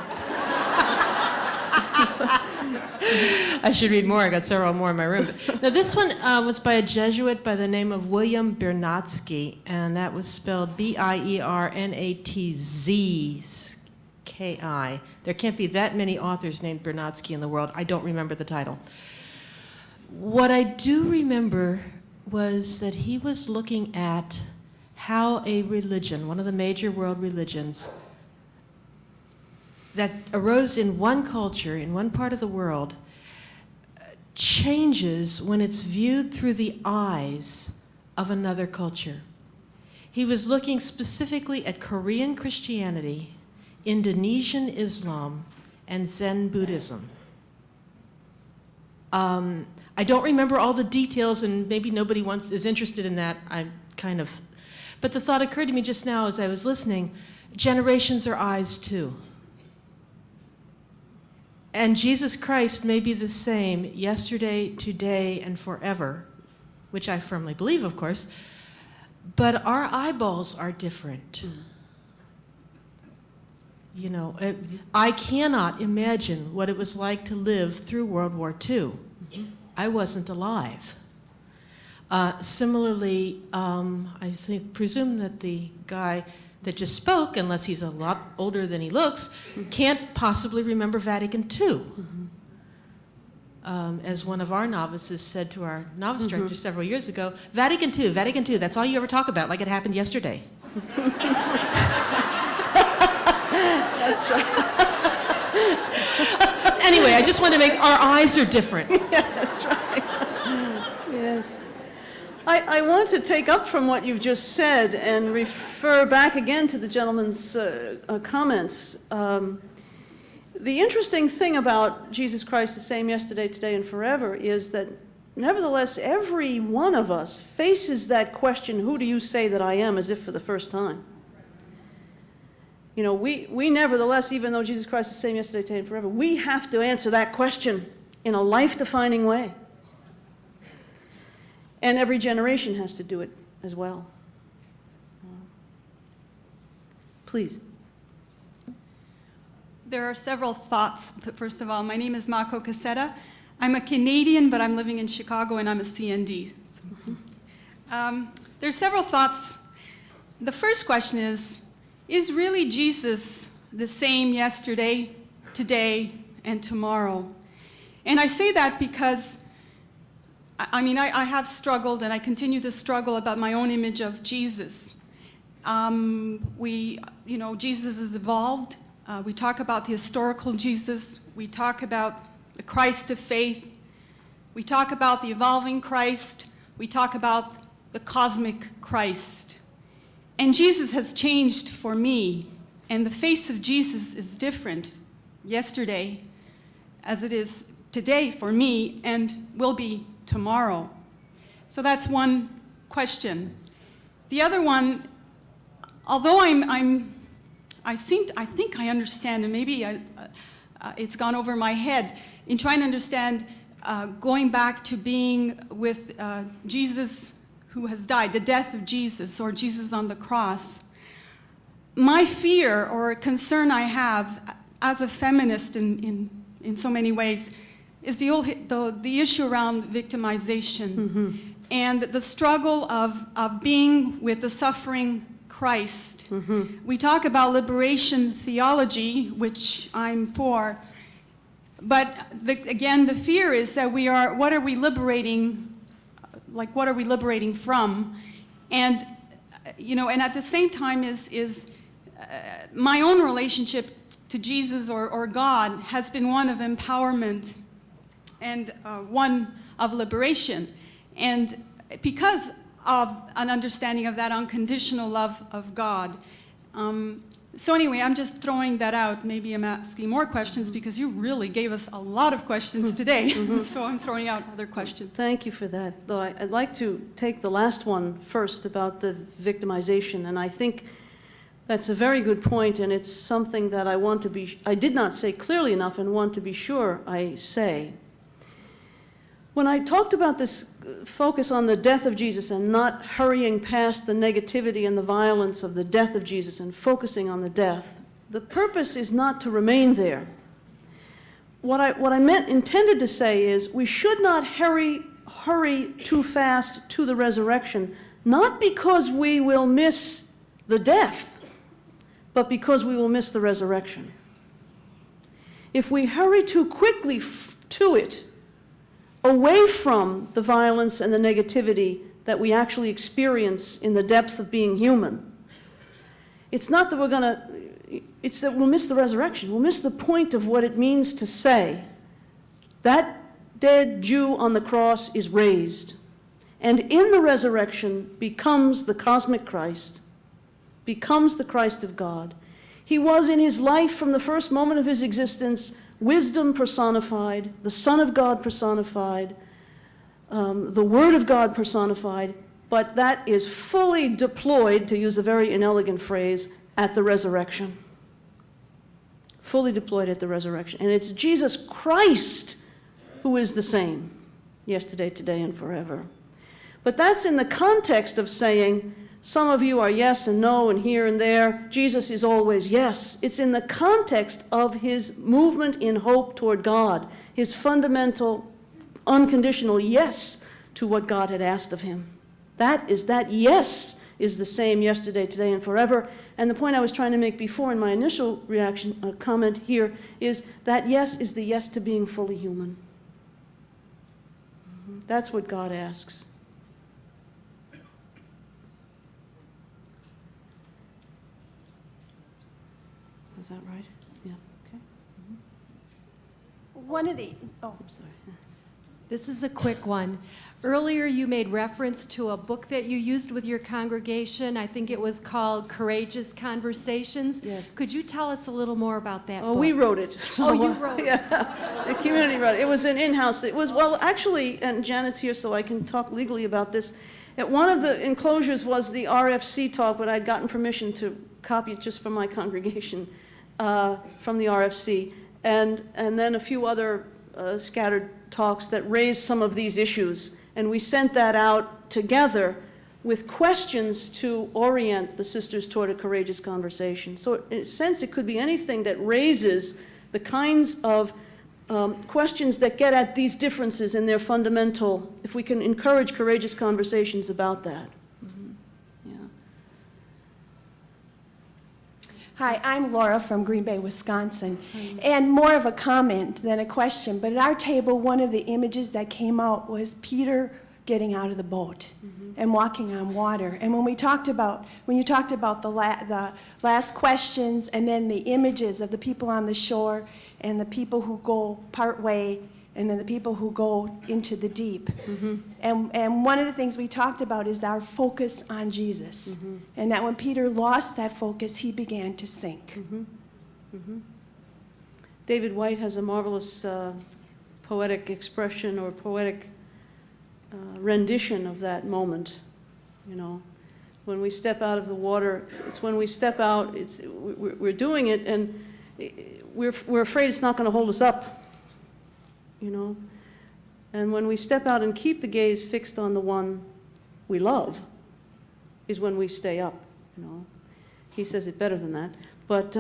I should read more. I got several more in my room. Now, this one was by a Jesuit by the name of William Bernatzky, and that was spelled Biernatzki. There can't be that many authors named Bernatzky in the world. I don't remember the title. What I do remember was that he was looking at how a religion, one of the major world religions, that arose in one culture, in one part of the world, changes when it's viewed through the eyes of another culture. He was looking specifically at Korean Christianity, Indonesian Islam, and Zen Buddhism. I don't remember all the details, and maybe nobody is interested in that. But the thought occurred to me just now as I was listening, generations are eyes too. And Jesus Christ may be the same yesterday, today, and forever, which I firmly believe, of course, but our eyeballs are different. You know, I cannot imagine what it was like to live through World War II. I wasn't alive. Similarly, I presume that the guy that just spoke, unless he's a lot older than he looks, can't possibly remember Vatican II. As one of our novices said to our novice director several years ago, Vatican II, that's all you ever talk about, like it happened yesterday. That's right. Anyway, I just want to make, our eyes are different. Yeah, that's right. Yes. I want to take up from what you've just said and refer back again to the gentleman's comments. The interesting thing about Jesus Christ, the same yesterday, today, and forever, is that nevertheless, every one of us faces that question, who do you say that I am, as if for the first time. You know, we nevertheless, even though Jesus Christ is the same yesterday, today, and forever, we have to answer that question in a life-defining way. And every generation has to do it as well. Please. There are several thoughts. First of all, my name is Mako Casetta. I'm a Canadian, but I'm living in Chicago, and I'm a S.S.N.D. There's several thoughts. The first question is really Jesus the same yesterday, today, and tomorrow? And I say that because I have struggled, and I continue to struggle about my own image of Jesus. Jesus has evolved. We talk about the historical Jesus. We talk about the Christ of faith. We talk about the evolving Christ. We talk about the cosmic Christ. And Jesus has changed for me, and the face of Jesus is different yesterday as it is today for me and will be tomorrow. So that's one question. The other one, although I think I understand, and maybe it's gone over my head, in trying to understand going back to being with Jesus who has died, the death of Jesus, or Jesus on the cross. My fear or concern I have as a feminist in so many ways is the issue around victimization and the struggle of being with the suffering Christ. We talk about liberation theology, which I'm for, but again, the fear is that what are we liberating from? And, and at the same time is my own relationship to Jesus or God has been one of empowerment and one of liberation. And because of an understanding of that unconditional love of God. So anyway, I'm just throwing that out. Maybe I'm asking more questions because you really gave us a lot of questions today. So I'm throwing out other questions. Thank you for that. Though I'd like to take the last one first about the victimization, and I think that's a very good point, and it's something that I did not say clearly enough and want to be sure I say. When I talked about this focus on the death of Jesus and not hurrying past the negativity and the violence of the death of Jesus and focusing on the death, the purpose is not to remain there. What I intended to say is we should not hurry too fast to the resurrection, not because we will miss the death, but because we will miss the resurrection. If we hurry too quickly to it, away from the violence and the negativity that we actually experience in the depths of being human, it's not that it's that we'll miss the resurrection. We'll miss the point of what it means to say, that dead Jew on the cross is raised, and in the resurrection becomes the cosmic Christ, becomes the Christ of God. He was in his life from the first moment of his existence wisdom personified, the Son of God personified, the Word of God personified, but that is fully deployed, to use a very inelegant phrase, at the resurrection. Fully deployed at the resurrection. And it's Jesus Christ who is the same, yesterday, today, and forever. But that's in the context of saying, some of you are yes and no and here and there. Jesus is always yes. It's in the context of his movement in hope toward God, his fundamental, unconditional yes to what God had asked of him. That yes is the same yesterday, today, and forever. And the point I was trying to make before in my initial comment here is that yes is the yes to being fully human. That's what God asks. Is that right? Yeah, okay. I'm sorry. This is a quick one. Earlier you made reference to a book that you used with your congregation. I think it was called Courageous Conversations. Yes. Could you tell us a little more about that book? We wrote it. So, you wrote it. Yeah, the community wrote it. It was an in-house. It was, well, actually, and Janet's here so I can talk legally about this. One of the enclosures was the RFC talk, but I'd gotten permission to copy it just from my congregation. From the RFC, and then a few other scattered talks that raised some of these issues. And we sent that out together with questions to orient the sisters toward a courageous conversation. So in a sense, it could be anything that raises the kinds of questions that get at these differences in their fundamental, if we can encourage courageous conversations about that. Hi, I'm Laura from Green Bay, Wisconsin, and more of a comment than a question, but at our table, one of the images that came out was Peter getting out of the boat and walking on water. And when you talked about the last questions and then the images of the people on the shore and the people who go part way and then the people who go into the deep. And one of the things we talked about is our focus on Jesus. And that when Peter lost that focus, he began to sink. David White has a marvelous poetic expression or poetic rendition of that moment. You know, when we step out of the water, it's when we step out, we're doing it, and we're afraid it's not going to hold us up. You know, and when we step out and keep the gaze fixed on the one we love, is when we stay up. You know, he says it better than that, but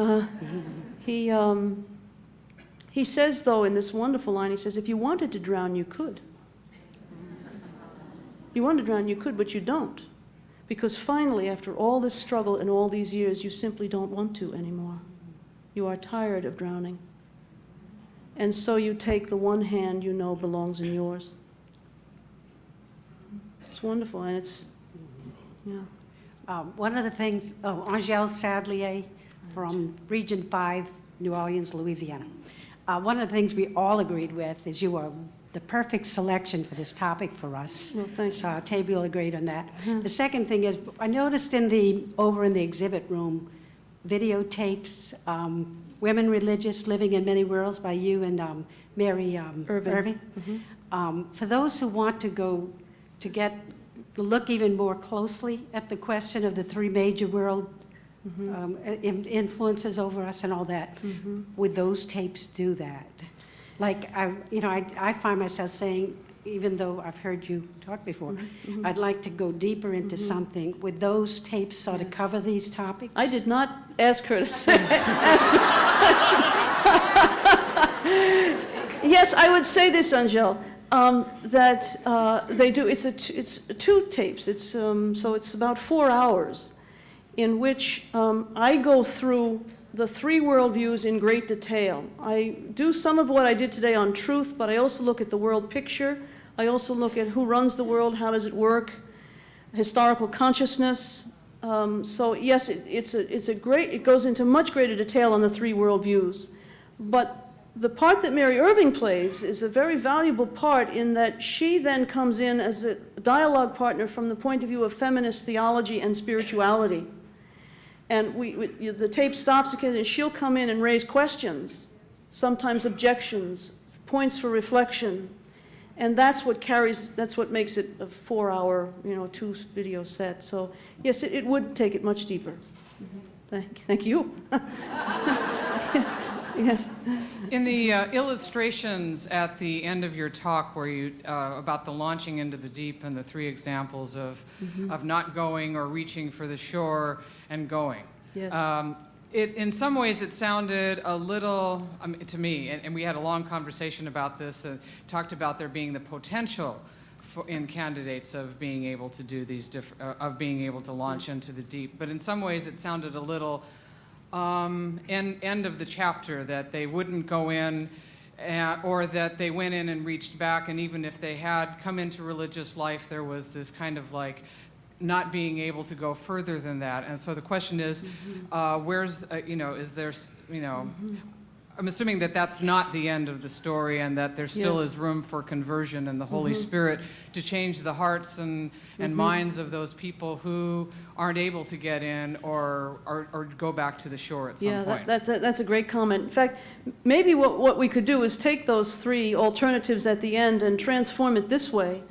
he says, though, in this wonderful line, he says, if you wanted to drown, you could. You want to drown, you could, but you don't. Because finally, after all this struggle and all these years, you simply don't want to anymore. You are tired of drowning. And so you take the one hand you know belongs in yours. It's wonderful, and it's, yeah. One of the things, Angèle Sadlier from Region 5, New Orleans, Louisiana. One of the things we all agreed with is you are the perfect selection for this topic for us. Well, thank you. So Tabiel agreed on that. The second thing is, I noticed over in the exhibit room, videotapes, Women Religious, Living in Many Worlds by you and Mary Irving. For those who want to go to look even more closely at the question of the three major world influences over us and all that, would those tapes do that? Like, I find myself saying, even though I've heard you talk before, I'd like to go deeper into something. Would those tapes sort of cover these topics? I did not ask her to ask this question. Yes, I would say this, Angèle, that they do. It's two tapes. It's so it's about 4 hours, in which I go through the three worldviews in great detail. I do some of what I did today on truth, but I also look at the world picture. I also look at who runs the world, how does it work, historical consciousness. So yes, it goes into much greater detail on the three worldviews. But the part that Mary Irving plays is a very valuable part in that she then comes in as a dialogue partner from the point of view of feminist theology and spirituality. And the tape stops again, and she'll come in and raise questions, sometimes objections, points for reflection. And that's what makes it a 4 hour, 2 video set. So yes, it would take it much deeper. Thank you. Yes. In the illustrations at the end of your talk, where you about the launching into the deep and the three examples of not going or reaching for the shore and going. Yes. In some ways, it sounded a little, to me, and we had a long conversation about this, talked about there being the potential in candidates of being able to do these of being able to launch into the deep. But in some ways, it sounded a little end of the chapter, that they wouldn't go in, or that they went in and reached back, and even if they had come into religious life, there was this kind of like not being able to go further than that. And so the question is, where's, is there, I'm assuming that that's not the end of the story, and that there still is room for conversion and the Holy Spirit to change the hearts and minds of those people who aren't able to get in or go back to the shore at some point. Yeah, that's a great comment. In fact, maybe what we could do is take those three alternatives at the end and transform it this way,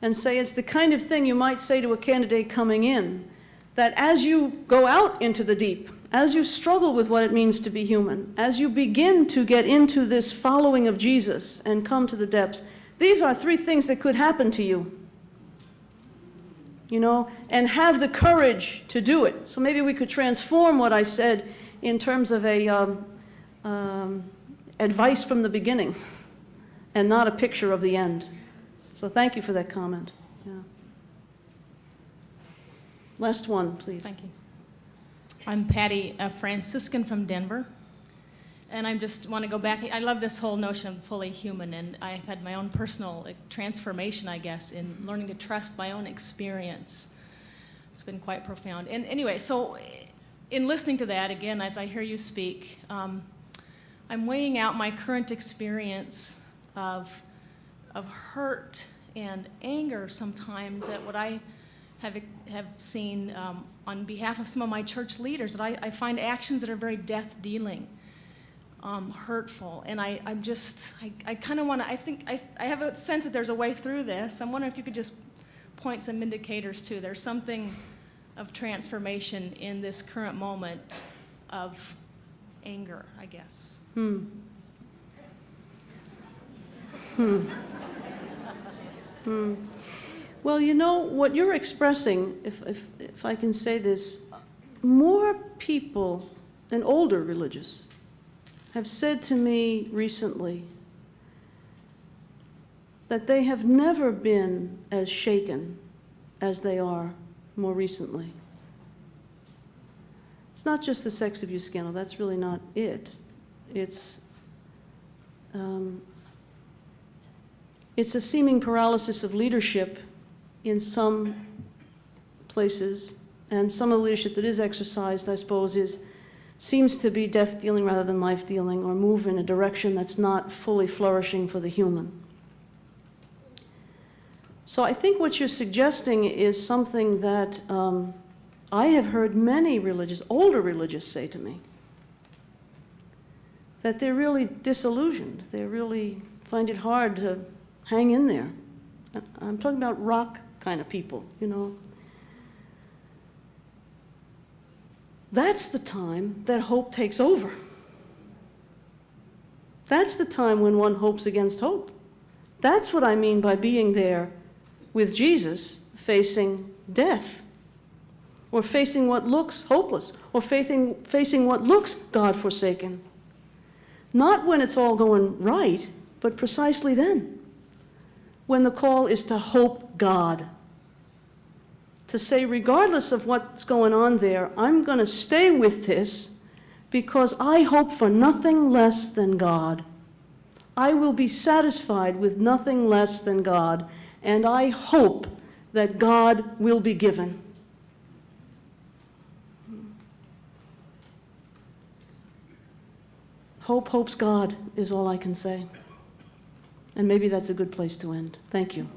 and say it's the kind of thing you might say to a candidate coming in, that as you go out into the deep, as you struggle with what it means to be human, as you begin to get into this following of Jesus and come to the depths, these are three things that could happen to you, and have the courage to do it. So maybe we could transform what I said in terms of a advice from the beginning and not a picture of the end. So thank you for that comment. Yeah. Last one, please. Thank you. I'm Patty, a Franciscan from Denver. and I just want to go back. I love this whole notion of fully human, and I've had my own personal transformation, I guess, in learning to trust my own experience. It's been quite profound. And anyway, so in listening to that, again, as I hear you speak, I'm weighing out my current experience of hurt and anger sometimes at what I have seen on behalf of some of my church leaders, that I find actions that are very death-dealing, hurtful. And I kind of want to, I have a sense that there's a way through this. I'm wondering if you could just point some indicators to. There's something of transformation in this current moment of anger, I guess. Well, you know, what you're expressing, if I can say this, more people, and older religious, have said to me recently that they have never been as shaken as they are more recently. It's not just the sex abuse scandal, that's really not it. It's a seeming paralysis of leadership in some places, and some of the leadership that is exercised, I suppose, seems to be death-dealing rather than life-dealing, or move in a direction that's not fully flourishing for the human. So I think what you're suggesting is something that I have heard many older religious say to me, that they're really disillusioned. They really find it hard to hang in there. I'm talking about rock kind of people, you know. That's the time that hope takes over. That's the time when one hopes against hope. That's what I mean by being there with Jesus, facing death, or facing what looks hopeless, or facing what looks God-forsaken. Not when it's all going right, but precisely then, when the call is to hope God. To say, regardless of what's going on there, I'm going to stay with this because I hope for nothing less than God. I will be satisfied with nothing less than God, and I hope that God will be given. Hope hopes God is all I can say. And maybe that's a good place to end. Thank you.